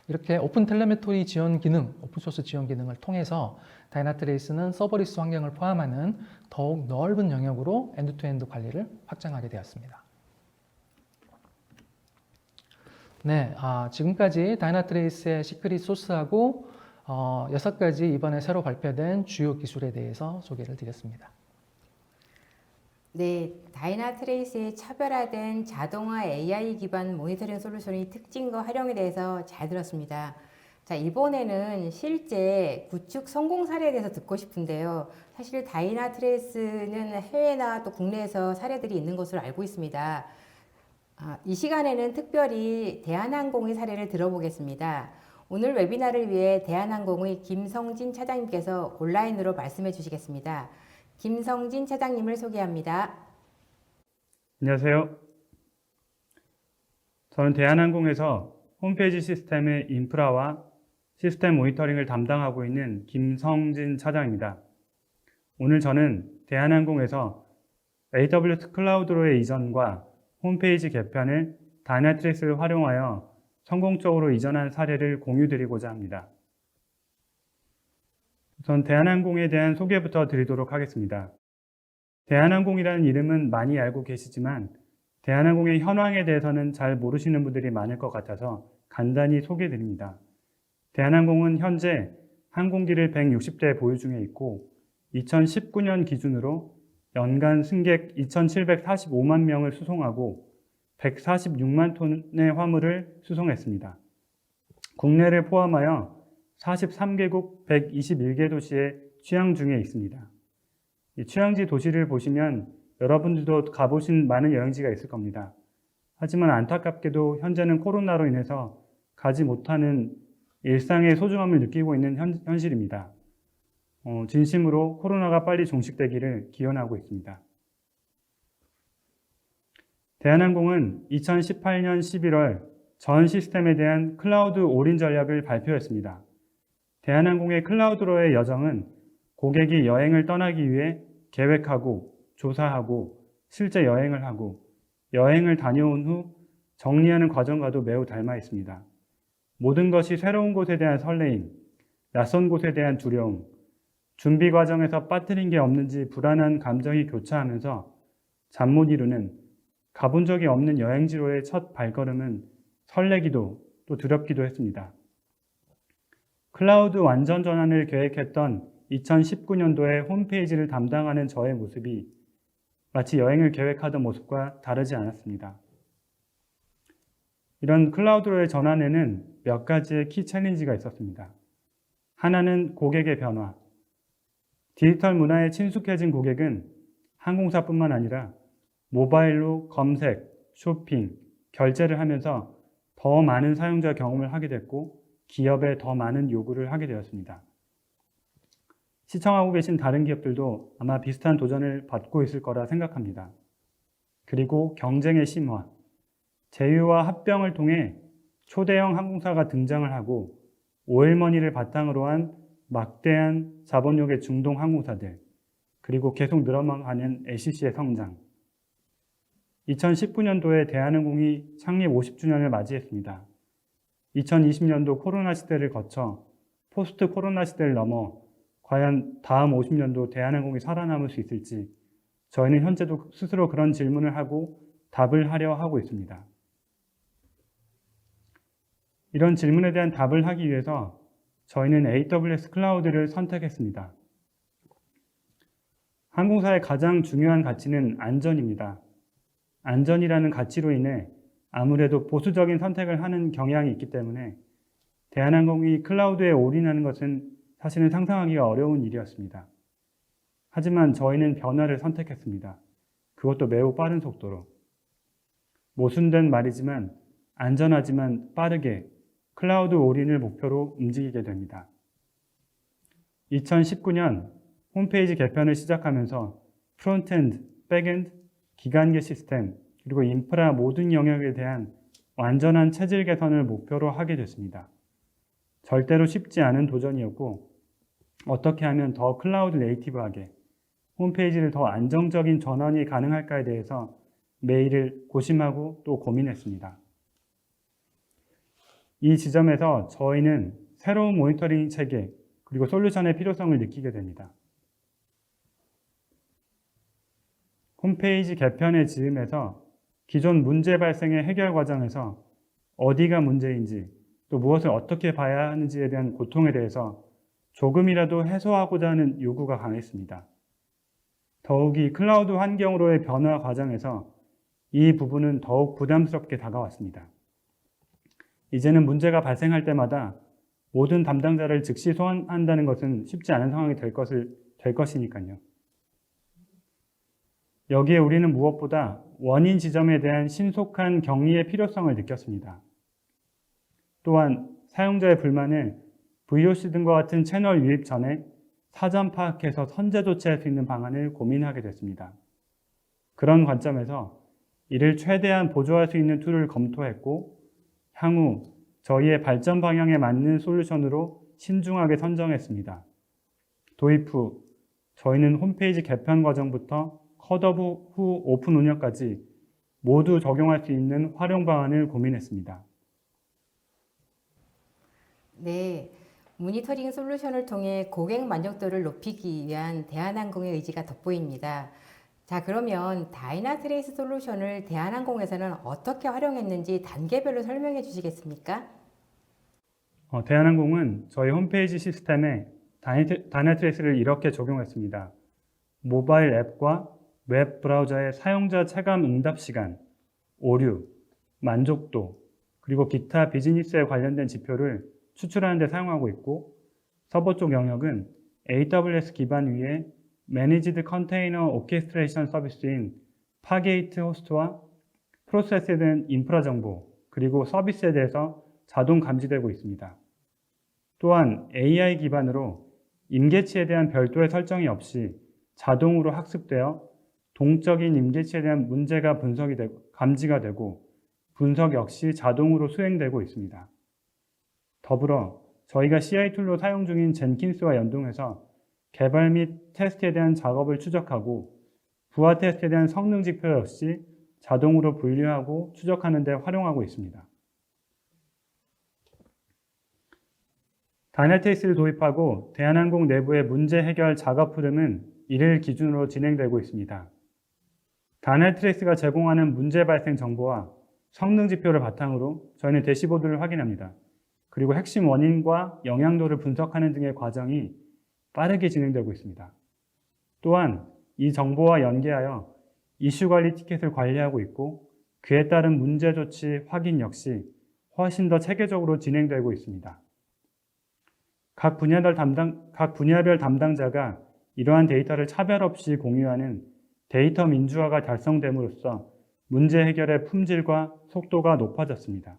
이렇게 오픈 텔레메토리 지원 기능, 오픈소스 지원 기능을 통해서 다이나트레이스는 서버리스 환경을 포함하는 더욱 넓은 영역으로 엔드투엔드 관리를 확장하게 되었습니다. 네, 지금까지 다이나트레이스의 시크릿 소스하고 6가지 이번에 새로 발표된 주요 기술에 대해서 소개를 드렸습니다. 네, 다이나트레이스의 차별화된 자동화 AI 기반 모니터링 솔루션의 특징과 활용에 대해서 잘 들었습니다. 자, 이번에는 실제 구축 성공 사례에 대해서 듣고 싶은데요. 사실 다이나트레이스는 해외나 또 국내에서 사례들이 있는 것으로 알고 있습니다. 이 시간에는 특별히 대한항공의 사례를 들어보겠습니다. 오늘 웨비나를 위해 대한항공의 김성진 차장님께서 온라인으로 말씀해 주시겠습니다. 김성진 차장님을 소개합니다. 안녕하세요. 저는 대한항공에서 홈페이지 시스템의 인프라와 시스템 모니터링을 담당하고 있는 김성진 차장입니다. 오늘 저는 대한항공에서 AWS 클라우드로의 이전과 홈페이지 개편을 다이나트레이스를 활용하여 성공적으로 이전한 사례를 공유드리고자 합니다. 우선 대한항공에 대한 소개부터 드리도록 하겠습니다. 대한항공이라는 이름은 많이 알고 계시지만 대한항공의 현황에 대해서는 잘 모르시는 분들이 많을 것 같아서 간단히 소개드립니다. 대한항공은 현재 항공기를 160대 보유 중에 있고 2019년 기준으로 연간 승객 2,745만 명을 수송하고 146만 톤의 화물을 수송했습니다. 국내를 포함하여 43개국 121개 도시에 취항 중에 있습니다. 이 취항지 도시를 보시면 여러분들도 가보신 많은 여행지가 있을 겁니다. 하지만 안타깝게도 현재는 코로나로 인해서 가지 못하는 일상의 소중함을 느끼고 있는 현실입니다. 진심으로 코로나가 빨리 종식되기를 기원하고 있습니다. 대한항공은 2018년 11월 전 시스템에 대한 클라우드 올인 전략을 발표했습니다. 대한항공의 클라우드로의 여정은 고객이 여행을 떠나기 위해 계획하고 조사하고 실제 여행을 하고 여행을 다녀온 후 정리하는 과정과도 매우 닮아 있습니다. 모든 것이 새로운 곳에 대한 설레임, 낯선 곳에 대한 두려움, 준비 과정에서 빠뜨린 게 없는지 불안한 감정이 교차하면서 잠 못 이루는 가본 적이 없는 여행지로의 첫 발걸음은 설레기도 또 두렵기도 했습니다. 클라우드 완전 전환을 계획했던 2019년도에 홈페이지를 담당하는 저의 모습이 마치 여행을 계획하던 모습과 다르지 않았습니다. 이런 클라우드로의 전환에는 몇 가지의 키 챌린지가 있었습니다. 하나는 고객의 변화. 디지털 문화에 친숙해진 고객은 항공사뿐만 아니라 모바일로 검색, 쇼핑, 결제를 하면서 더 많은 사용자 경험을 하게 됐고 기업에 더 많은 요구를 하게 되었습니다. 시청하고 계신 다른 기업들도 아마 비슷한 도전을 받고 있을 거라 생각합니다. 그리고 경쟁의 심화. 제휴와 합병을 통해 초대형 항공사가 등장을 하고 오일머니를 바탕으로 한 막대한 자본력의 중동 항공사들, 그리고 계속 늘어나가는 LCC의 성장. 2019년도에 대한항공이 창립 50주년을 맞이했습니다. 2020년도 코로나 시대를 거쳐 포스트 코로나 시대를 넘어 과연 다음 50년도 대한항공이 살아남을 수 있을지 저희는 현재도 스스로 그런 질문을 하고 답을 하려 하고 있습니다. 이런 질문에 대한 답을 하기 위해서 저희는 AWS 클라우드를 선택했습니다. 항공사의 가장 중요한 가치는 안전입니다. 안전이라는 가치로 인해 아무래도 보수적인 선택을 하는 경향이 있기 때문에 대한항공이 클라우드에 올인하는 것은 사실은 상상하기가 어려운 일이었습니다. 하지만 저희는 변화를 선택했습니다. 그것도 매우 빠른 속도로. 모순된 말이지만 안전하지만 빠르게 클라우드 올인을 목표로 움직이게 됩니다. 2019년 홈페이지 개편을 시작하면서 프론트엔드, 백엔드, 기간계 시스템, 그리고 인프라 모든 영역에 대한 완전한 체질 개선을 목표로 하게 됐습니다. 절대로 쉽지 않은 도전이었고 어떻게 하면 더 클라우드 네이티브하게 홈페이지를 더 안정적인 전환이 가능할까에 대해서 매일을 고심하고 또 고민했습니다. 이 지점에서 저희는 새로운 모니터링 체계 그리고 솔루션의 필요성을 느끼게 됩니다. 홈페이지 개편의 즈음에서 기존 문제 발생의 해결 과정에서 어디가 문제인지 또 무엇을 어떻게 봐야 하는지에 대한 고통에 대해서 조금이라도 해소하고자 하는 요구가 강했습니다. 더욱이 클라우드 환경으로의 변화 과정에서 이 부분은 더욱 부담스럽게 다가왔습니다. 이제는 문제가 발생할 때마다 모든 담당자를 즉시 소환한다는 것은 쉽지 않은 상황이 될 것이니까요. 여기에 우리는 무엇보다 원인 지점에 대한 신속한 격리의 필요성을 느꼈습니다. 또한 사용자의 불만을 VOC 등과 같은 채널 유입 전에 사전 파악해서 선제 조치할 수 있는 방안을 고민하게 됐습니다. 그런 관점에서 이를 최대한 보조할 수 있는 툴을 검토했고 향후 저희의 발전 방향에 맞는 솔루션으로 신중하게 선정했습니다. 도입 후 저희는 홈페이지 개편 과정부터 컷오프 후 오픈 운영까지 모두 적용할 수 있는 활용 방안을 고민했습니다. 네, 모니터링 솔루션을 통해 고객 만족도를 높이기 위한 대한항공의 의지가 돋보입니다. 자, 그러면 다이나트레이스 솔루션을 대한항공에서는 어떻게 활용했는지 단계별로 설명해 주시겠습니까? 대한항공은 저희 홈페이지 시스템에 다이나트레이스를 이렇게 적용했습니다. 모바일 앱과 웹 브라우저의 사용자 체감 응답 시간, 오류, 만족도, 그리고 기타 비즈니스에 관련된 지표를 추출하는 데 사용하고 있고 서버 쪽 영역은 AWS 기반 위에 매니지드 컨테이너 오케스트레이션 서비스인 파게이트 호스트와 프로세스에 대한 인프라 정보 그리고 서비스에 대해서 자동 감지되고 있습니다. 또한 AI 기반으로 임계치에 대한 별도의 설정이 없이 자동으로 학습되어 동적인 임계치에 대한 문제가 감지가 되고 분석 역시 자동으로 수행되고 있습니다. 더불어 저희가 CI 툴로 사용 중인 젠킨스와 연동해서 개발 및 테스트에 대한 작업을 추적하고 부하 테스트에 대한 성능 지표 역시 자동으로 분류하고 추적하는 데 활용하고 있습니다. 다이나트레이스를 도입하고 대한항공 내부의 문제 해결 작업 흐름은 이를 기준으로 진행되고 있습니다. 다이나트레이스가 제공하는 문제 발생 정보와 성능 지표를 바탕으로 저희는 대시보드를 확인합니다. 그리고 핵심 원인과 영향도를 분석하는 등의 과정이 빠르게 진행되고 있습니다. 또한 이 정보와 연계하여 이슈 관리 티켓을 관리하고 있고 그에 따른 문제 조치 확인 역시 훨씬 더 체계적으로 진행되고 있습니다. 각 분야별 담당자가 이러한 데이터를 차별 없이 공유하는 데이터 민주화가 달성됨으로써 문제 해결의 품질과 속도가 높아졌습니다.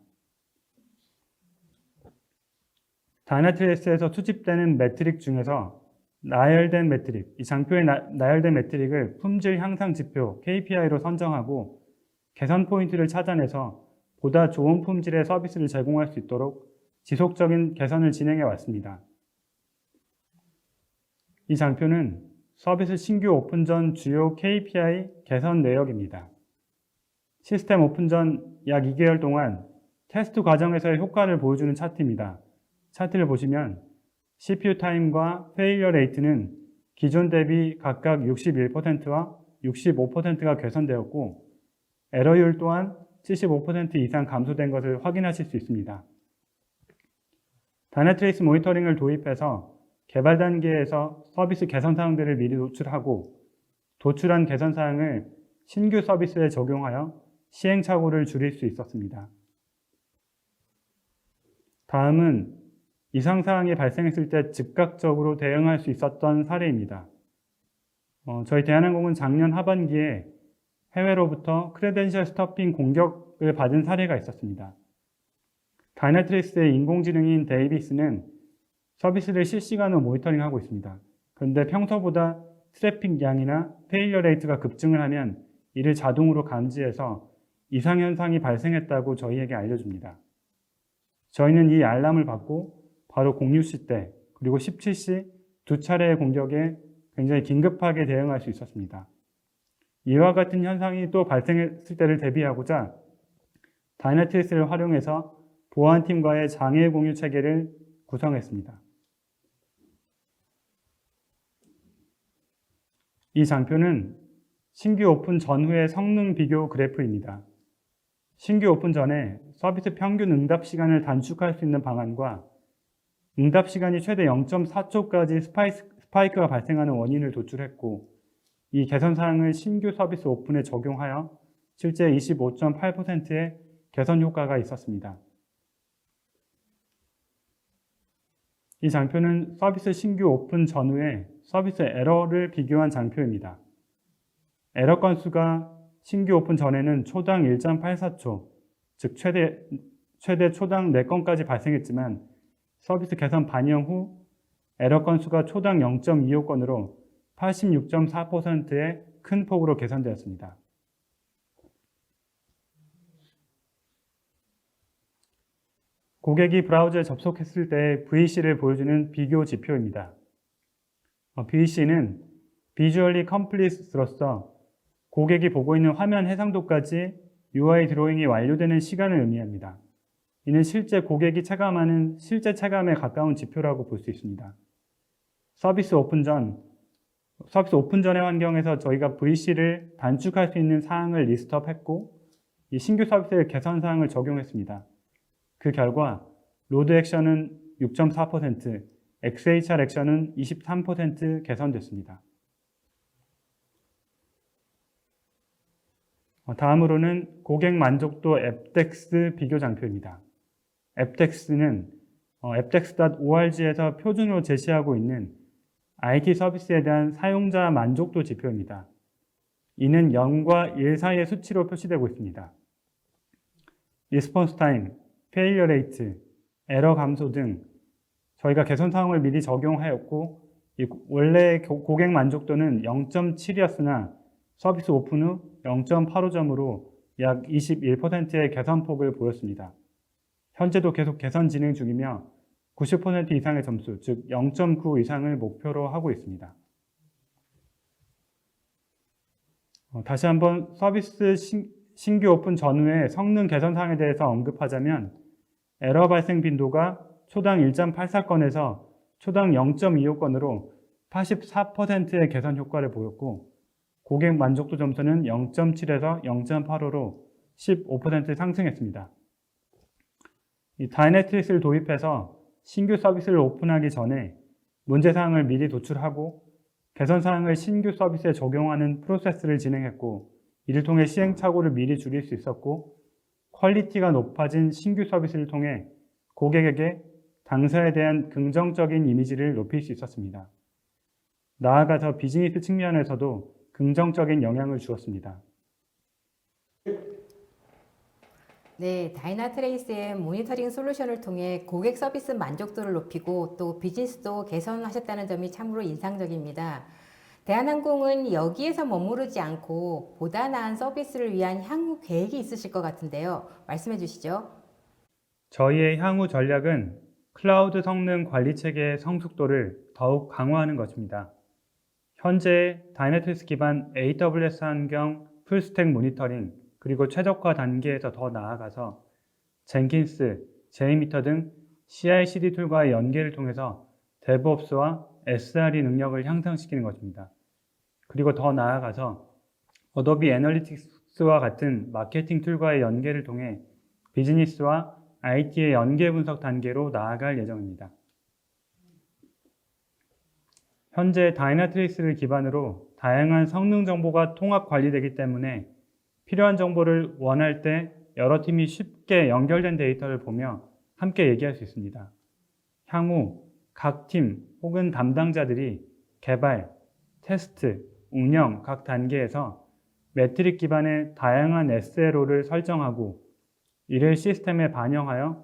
다이나트레이스에서 수집되는 매트릭 중에서 나열된 매트릭, 이 장표에 나열된 매트릭을 품질 향상 지표 KPI로 선정하고 개선 포인트를 찾아내서 보다 좋은 품질의 서비스를 제공할 수 있도록 지속적인 개선을 진행해 왔습니다. 이 장표는 서비스 신규 오픈 전 주요 KPI 개선 내역입니다. 시스템 오픈 전 약 2개월 동안 테스트 과정에서의 효과를 보여주는 차트입니다. 차트를 보시면 CPU 타임과 페일리어 레이트는 기존 대비 각각 61%와 65%가 개선되었고 에러율 또한 75% 이상 감소된 것을 확인하실 수 있습니다. 다이나트레이스 모니터링을 도입해서 개발 단계에서 서비스 개선 사항들을 미리 노출하고 도출한 개선 사항을 신규 서비스에 적용하여 시행착오를 줄일 수 있었습니다. 다음은 이상사항이 발생했을 때 즉각적으로 대응할 수 있었던 사례입니다. 저희 대한항공은 작년 하반기에 해외로부터 크레덴셜 스토핑 공격을 받은 사례가 있었습니다. 다이나트레이스의 인공지능인 데이비스는 서비스를 실시간으로 모니터링하고 있습니다. 그런데 평소보다 트래픽 양이나 페일리어 레이트가 급증을 하면 이를 자동으로 감지해서 이상 현상이 발생했다고 저희에게 알려줍니다. 저희는 이 알람을 받고 바로 06시 때 그리고 17시 두 차례의 공격에 굉장히 긴급하게 대응할 수 있었습니다. 이와 같은 현상이 또 발생했을 때를 대비하고자 다이나트레이스를 활용해서 보안팀과의 장애 공유 체계를 구성했습니다. 이 장표는 신규 오픈 전후의 성능 비교 그래프입니다. 신규 오픈 전에 서비스 평균 응답 시간을 단축할 수 있는 방안과 응답 시간이 최대 0.4초까지 스파이크가 발생하는 원인을 도출했고, 이 개선 사항을 신규 서비스 오픈에 적용하여 실제 25.8%의 개선 효과가 있었습니다. 이 장표는 서비스 신규 오픈 전후의 서비스 에러를 비교한 장표입니다. 에러 건수가 신규 오픈 전에는 초당 1.84초, 즉 최대 초당 4건까지 발생했지만 서비스 개선 반영 후 에러 건수가 초당 0.25건으로 86.4%의 큰 폭으로 개선되었습니다. 고객이 브라우저에 접속했을 때 VC를 보여주는 비교 지표입니다. VC는 Visually Complete로서 고객이 보고 있는 화면 해상도까지 UI 드로잉이 완료되는 시간을 의미합니다. 이는 실제 고객이 체감하는 실제 체감에 가까운 지표라고 볼 수 있습니다. 서비스 오픈 전의 환경에서 저희가 VC를 단축할 수 있는 사항을 리스트업했고, 이 신규 서비스의 개선 사항을 적용했습니다. 그 결과 로드 액션은 6.4%, XHR 액션은 23% 개선됐습니다. 다음으로는 고객 만족도 앱덱스 비교 장표입니다. 앱덱스는 appdex.org에서 표준으로 제시하고 있는 IT 서비스에 대한 사용자 만족도 지표입니다. 이는 0과 1 사이의 수치로 표시되고 있습니다. 리스폰스 타임, 페일리어 레이트, 에러 감소 등 저희가 개선 사항을 미리 적용하였고, 원래 고객 만족도는 0.7이었으나 서비스 오픈 후 0.85점으로 약 21%의 개선폭을 보였습니다. 현재도 계속 개선 진행 중이며 90% 이상의 점수, 즉 0.9 이상을 목표로 하고 있습니다. 다시 한번 서비스 신규 오픈 전후의 성능 개선 사항에 대해서 언급하자면, 에러 발생 빈도가 초당 1.84건에서 초당 0.25건으로 84%의 개선 효과를 보였고, 고객 만족도 점수는 0.7에서 0.85로 15% 상승했습니다. 이 다이나트리스를 도입해서 신규 서비스를 오픈하기 전에 문제사항을 미리 도출하고 개선사항을 신규 서비스에 적용하는 프로세스를 진행했고, 이를 통해 시행착오를 미리 줄일 수 있었고, 퀄리티가 높아진 신규 서비스를 통해 고객에게 당사에 대한 긍정적인 이미지를 높일 수 있었습니다. 나아가서 비즈니스 측면에서도 긍정적인 영향을 주었습니다. 네, 다이나트레이스의 모니터링 솔루션을 통해 고객 서비스 만족도를 높이고 또 비즈니스도 개선하셨다는 점이 참으로 인상적입니다. 대한항공은 여기에서 머무르지 않고 보다 나은 서비스를 위한 향후 계획이 있으실 것 같은데요. 말씀해 주시죠. 저희의 향후 전략은 클라우드 성능 관리 체계의 성숙도를 더욱 강화하는 것입니다. 현재 다이나트리스 기반 AWS 환경 풀스택 모니터링, 그리고 최적화 단계에서 더 나아가서 젠킨스, 제이미터 등 CI/CD 툴과의 연계를 통해서 DevOps와 SRE 능력을 향상시키는 것입니다. 그리고 더 나아가서 어도비 애널리틱스와 같은 마케팅 툴과의 연계를 통해 비즈니스와 IT의 연계 분석 단계로 나아갈 예정입니다. 현재 다이나트리스를 기반으로 다양한 성능 정보가 통합 관리되기 때문에 필요한 정보를 원할 때 여러 팀이 쉽게 연결된 데이터를 보며 함께 얘기할 수 있습니다. 향후 각 팀 혹은 담당자들이 개발, 테스트, 운영 각 단계에서 매트릭 기반의 다양한 SLO를 설정하고 이를 시스템에 반영하여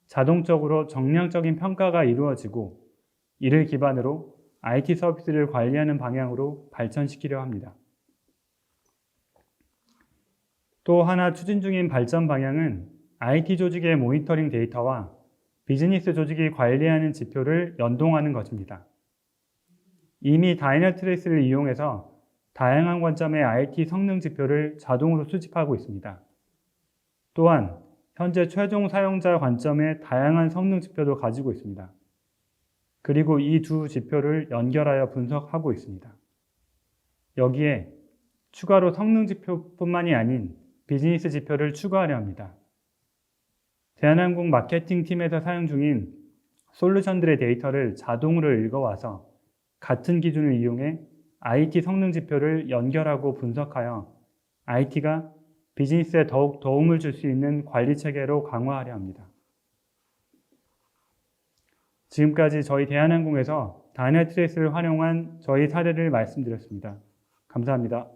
자동적으로 정량적인 평가가 이루어지고 이를 기반으로 IT 서비스를 관리하는 방향으로 발전시키려 합니다. 또 하나 추진 중인 발전 방향은 IT 조직의 모니터링 데이터와 비즈니스 조직이 관리하는 지표를 연동하는 것입니다. 이미 다이너트레이스를 이용해서 다양한 관점의 IT 성능 지표를 자동으로 수집하고 있습니다. 또한 현재 최종 사용자 관점의 다양한 성능 지표도 가지고 있습니다. 그리고 이 두 지표를 연결하여 분석하고 있습니다. 여기에 추가로 성능 지표뿐만이 아닌 비즈니스 지표를 추가하려 합니다. 대한항공 마케팅 팀에서 사용 중인 솔루션들의 데이터를 자동으로 읽어와서 같은 기준을 이용해 IT 성능 지표를 연결하고 분석하여 IT가 비즈니스에 더욱 도움을 줄 수 있는 관리 체계로 강화하려 합니다. 지금까지 저희 대한항공에서 다이너트레이스를 활용한 저희 사례를 말씀드렸습니다. 감사합니다.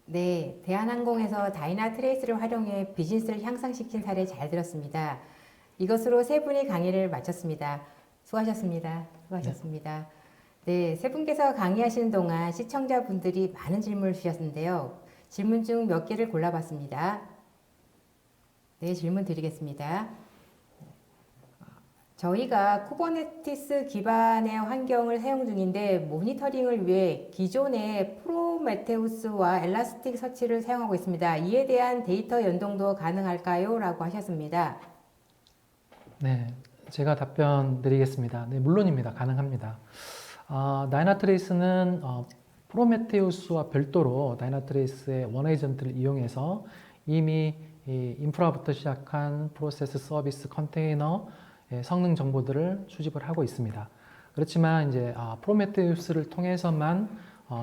네, 대한항공에서 다이나트레이스를 활용해 비즈니스를 향상시킨 사례 잘 들었습니다. 이것으로 세 분이 강의를 마쳤습니다. 수고하셨습니다. 수고하셨습니다. 네, 세 분께서 강의하시는 동안 시청자분들이 많은 질문을 주셨는데요. 질문 중 몇 개를 골라봤습니다. 네, 질문 드리겠습니다. 저희가 쿠버네티스 기반의 환경을 사용 중인데 모니터링을 위해 기존의 프로메테우스와 엘라스틱 서치를 사용하고 있습니다. 이에 대한 데이터 연동도 가능할까요? 라고 하셨습니다. 네, 제가 답변 드리겠습니다. 네, 물론입니다. 가능합니다. 다이나트레이스는 프로메테우스와 별도로 다이나트레이스의 원에이전트를 이용해서 이미 이 인프라부터 시작한 프로세스, 서비스, 컨테이너 성능 정보들을 수집을 하고 있습니다. 그렇지만 이제 프로메테우스를 통해서만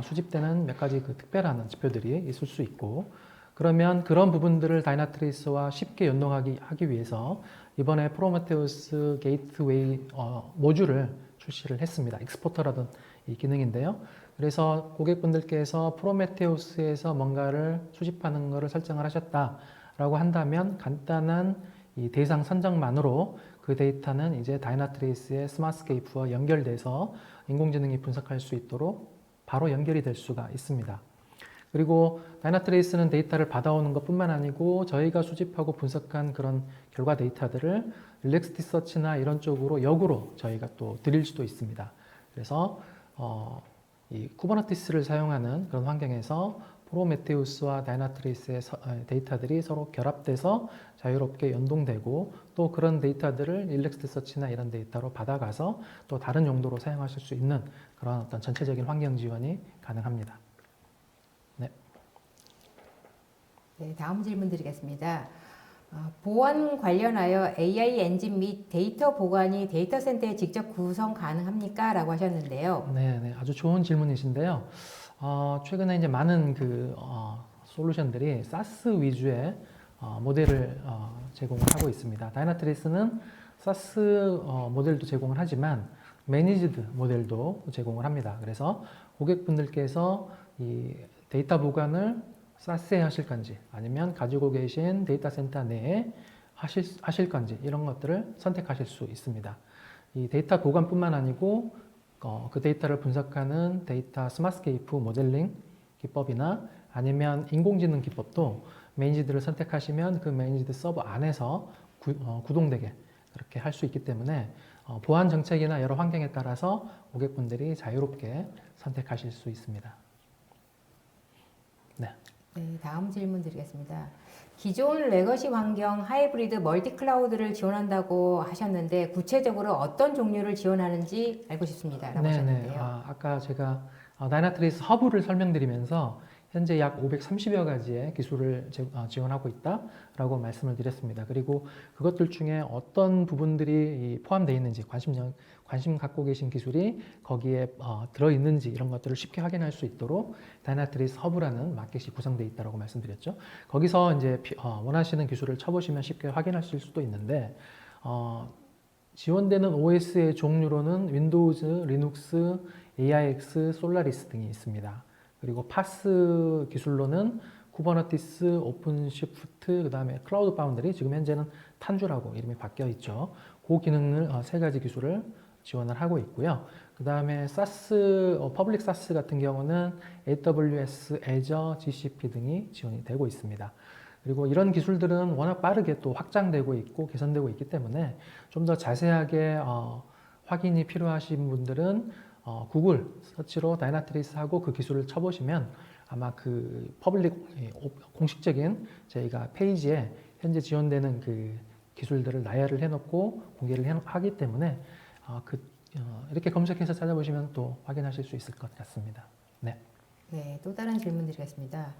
수집되는 몇 가지 그 특별한 지표들이 있을 수 있고, 그러면 그런 부분들을 다이나트레이스와 쉽게 연동하기 위해서 이번에 프로메테우스 게이트웨이 모듈을 출시를 했습니다. 익스포터라던 이 기능인데요. 그래서 고객분들께서 프로메테우스에서 뭔가를 수집하는 것을 설정을 하셨다라고 한다면 간단한 이 대상 선정만으로 그 데이터는 이제 다이나트레이스의 스마트스케이프와 연결돼서 인공지능이 분석할 수 있도록 바로 연결이 될 수가 있습니다. 그리고 다이나트레이스는 데이터를 받아오는 것뿐만 아니고 저희가 수집하고 분석한 그런 결과 데이터들을 일렉스티서치나 이런 쪽으로 역으로 저희가 또 드릴 수도 있습니다. 그래서 이 쿠버네티스를 사용하는 그런 환경에서 프로메테우스와 다이나트레이스의 데이터들이 서로 결합돼서 자유롭게 연동되고 또 그런 데이터들을 일렉스티서치나 이런 데이터로 받아가서 또 다른 용도로 사용하실 수 있는 그런 어떤 전체적인 환경 지원이 가능합니다. 네, 다음 질문 드리겠습니다. 보안 관련하여 AI 엔진 및 데이터 보관이 데이터 센터에 직접 구성 가능합니까? 라고 하셨는데요. 네, 아주 좋은 질문이신데요. 최근에 이제 많은 솔루션들이 SaaS 위주의 모델을 제공을 하고 있습니다. 다이나트레이스는 SaaS 모델도 제공을 하지만 매니지드 모델도 제공을 합니다. 그래서 고객분들께서 이 데이터 보관을 SaaS에 하실 건지 아니면 가지고 계신 데이터 센터 내에 하실 건지 이런 것들을 선택하실 수 있습니다. 이 데이터 보관뿐만 아니고 그 데이터를 분석하는 데이터 스마트스케이프 모델링 기법이나 아니면 인공지능 기법도 매니지드를 선택하시면 그 매니지드 서버 안에서 구동되게 그렇게 할 수 있기 때문에 보안 정책이나 여러 환경에 따라서 고객분들이 자유롭게 선택하실 수 있습니다. 네, 다음 질문 드리겠습니다. 기존 레거시 환경 하이브리드 멀티 클라우드를 지원한다고 하셨는데 구체적으로 어떤 종류를 지원하는지 알고 싶습니다. 라고 하셨는데요. 아까 제가 다이나트레이스 허브를 설명드리면서 현재 약 530여 가지의 기술을 지원하고 있다라고 말씀을 드렸습니다. 그리고 그것들 중에 어떤 부분들이 포함되어 있는지 관심 갖고 계신 기술이 거기에 들어있는지 이런 것들을 쉽게 확인할 수 있도록 다이나트리스 허브라는 마켓이 구성되어 있다고 말씀드렸죠. 거기서 이제 원하시는 기술을 쳐보시면 쉽게 확인하실 수도 있는데 지원되는 OS의 종류로는 윈도우즈, 리눅스, AIX, 솔라리스 등이 있습니다. 그리고 파스 기술로는 쿠버네티스, 오픈시프트, 그 다음에 클라우드 파운드리, 지금 현재는 탄주라고 이름이 바뀌어 있죠. 그 기능을 세 가지 기술을 지원을 하고 있고요. 그 다음에 사스, 퍼블릭 사스 같은 경우는 AWS, Azure, GCP 등이 지원이 되고 있습니다. 그리고 이런 기술들은 워낙 빠르게 또 확장되고 있고 개선되고 있기 때문에 좀 더 자세하게 확인이 필요하신 분들은 구글 서치로 다이나트리스하고 그 기술을 쳐보시면 아마 그 퍼블릭 공식적인 저희가 페이지에 현재 지원되는 그 기술들을 나열을 해놓고 공개를 하기 때문에 이렇게 검색해서 찾아보시면 또 확인하실 수 있을 것 같습니다. 네. 네, 또 다른 질문 드리겠습니다.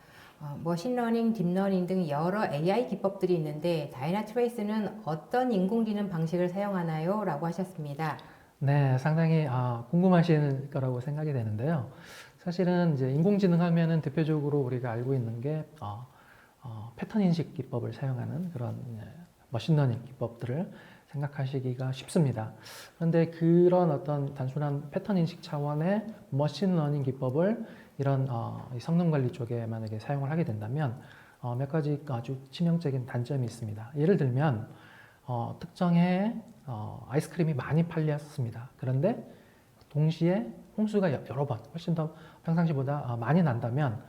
머신러닝, 딥러닝 등 여러 AI 기법들이 있는데 다이나트레이스는 어떤 인공지능 방식을 사용하나요? 라고 하셨습니다. 네, 상당히 궁금하실 거라고 생각이 되는데요. 사실은 이제 인공지능 하면은 대표적으로 우리가 알고 있는 게 패턴 인식 기법을 사용하는 그런 머신러닝 기법들을 생각하시기가 쉽습니다. 그런데 그런 어떤 단순한 패턴 인식 차원의 머신러닝 기법을 이런 성능 관리 쪽에 만약에 사용을 하게 된다면 몇 가지 아주 치명적인 단점이 있습니다. 예를 들면 특정해 아이스크림이 많이 팔렸습니다. 그런데 동시에 홍수가 여러 번 훨씬 더 평상시보다 많이 난다면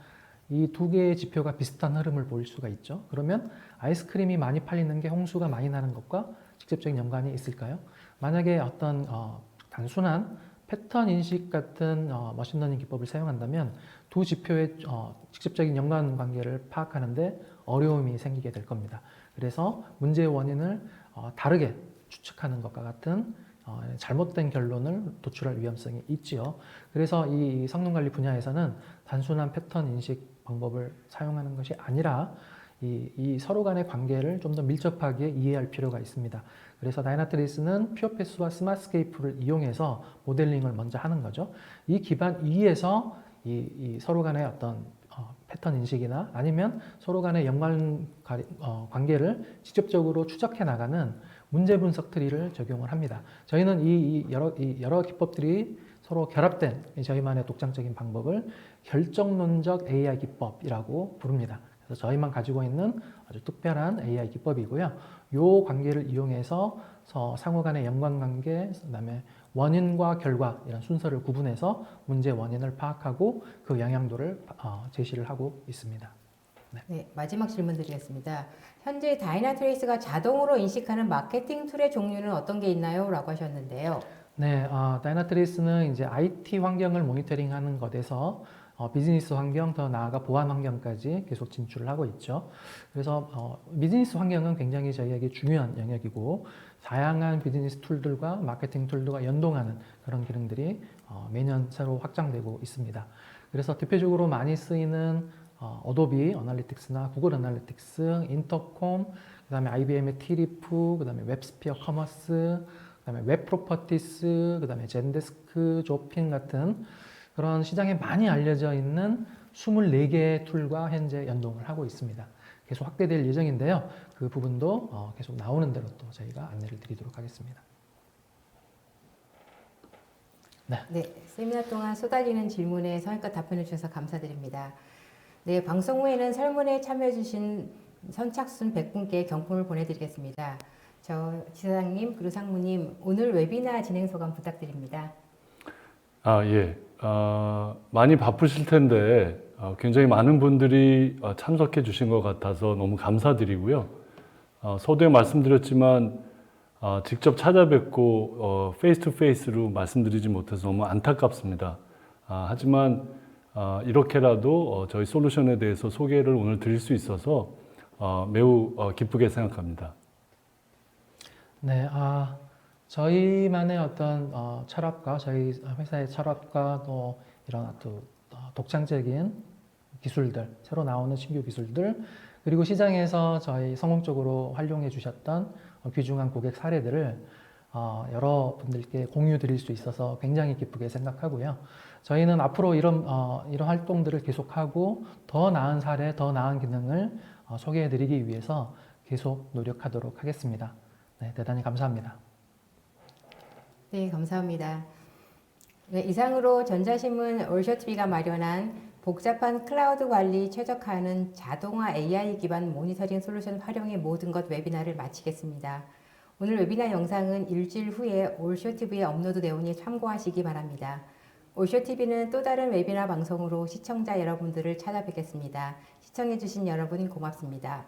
이 두 개의 지표가 비슷한 흐름을 보일 수가 있죠. 그러면 아이스크림이 많이 팔리는 게 홍수가 많이 나는 것과 직접적인 연관이 있을까요? 만약에 어떤 단순한 패턴 인식 같은 머신러닝 기법을 사용한다면 두 지표의 직접적인 연관 관계를 파악하는데 어려움이 생기게 될 겁니다. 그래서 문제의 원인을 다르게 추측하는 것과 같은 잘못된 결론을 도출할 위험성이 있지요. 그래서 이 성능관리 분야에서는 단순한 패턴 인식 방법을 사용하는 것이 아니라 이 서로 간의 관계를 좀 더 밀접하게 이해할 필요가 있습니다. 그래서 다이나트리스는 퓨어패스와 스마트스케이프를 이용해서 모델링을 먼저 하는 거죠. 이 기반 위에서 이 서로 간의 어떤 패턴 인식이나 아니면 서로 간의 연관 관계를 직접적으로 추적해 나가는 문제 분석 트리를 적용을 합니다. 저희는 이 여러 기법들이 서로 결합된 저희만의 독창적인 방법을 결정론적 AI 기법이라고 부릅니다. 그래서 저희만 가지고 있는 아주 특별한 AI 기법이고요. 이 관계를 이용해서 상호 간의 연관관계, 그다음에 원인과 결과 이런 순서를 구분해서 문제 원인을 파악하고 그 영향도를 제시를 하고 있습니다. 네, 마지막 질문 드리겠습니다. 현재 다이나트레이스가 자동으로 인식하는 마케팅 툴의 종류는 어떤 게 있나요? 라고 하셨는데요. 네, 다이나트리스는 이제 IT 환경을 모니터링하는 것에서 비즈니스 환경, 더 나아가 보안 환경까지 계속 진출을 하고 있죠. 그래서 비즈니스 환경은 굉장히 저희에게 중요한 영역이고 다양한 비즈니스 툴들과 마케팅 툴들과 연동하는 그런 기능들이 매년 새로 확장되고 있습니다. 그래서 대표적으로 많이 쓰이는 어도비 어널리틱스나 구글 어널리틱스, 인터콤, 그다음에 IBM의 티리프, 그다음에 웹스피어 커머스, 그다음에 웹 프로퍼티스, 그다음에 젠데스크, 조핀 같은 그런 시장에 많이 알려져 있는 24개의 툴과 현재 연동을 하고 있습니다. 계속 확대될 예정인데요. 그 부분도 계속 나오는 대로 또 저희가 안내를 드리도록 하겠습니다. 네, 세미나 동안 쏟아지는 질문에 성의껏 답변해 주셔서 감사드립니다. 네, 방송 후에는 설문에 참여해 주신 선착순 100분께 경품을 보내드리겠습니다. 지사장님 그리고 상무님 오늘 웨비나 진행 소감 부탁드립니다. 예. 많이 바쁘실 텐데 굉장히 많은 분들이 참석해 주신 것 같아서 너무 감사드리고요. 서두에 말씀드렸지만 직접 찾아뵙고 페이스 투 페이스로 말씀드리지 못해서 너무 안타깝습니다. 하지만 이렇게라도 저희 솔루션에 대해서 소개를 오늘 드릴 수 있어서 매우 기쁘게 생각합니다. 네, 저희만의 어떤 철학과 저희 회사의 철학과 또 이런 또 독창적인 기술들, 새로 나오는 신규 기술들, 그리고 시장에서 저희 성공적으로 활용해 주셨던 귀중한 고객 사례들을 여러분들께 공유 드릴 수 있어서 굉장히 기쁘게 생각하고요. 저희는 앞으로 이런 활동들을 계속하고 더 나은 사례, 더 나은 기능을 소개해 드리기 위해서 계속 노력하도록 하겠습니다. 네, 대단히 감사합니다. 네, 감사합니다. 네, 이상으로 전자신문 올쇼TV가 마련한 복잡한 클라우드 관리 최적화하는 자동화 AI 기반 모니터링 솔루션 활용의 모든 것 웨비나를 마치겠습니다. 오늘 웨비나 영상은 일주일 후에 올쇼TV에 업로드되오니 참고하시기 바랍니다. 올쇼TV는 또 다른 웨비나 방송으로 시청자 여러분들을 찾아뵙겠습니다. 시청해주신 여러분 고맙습니다.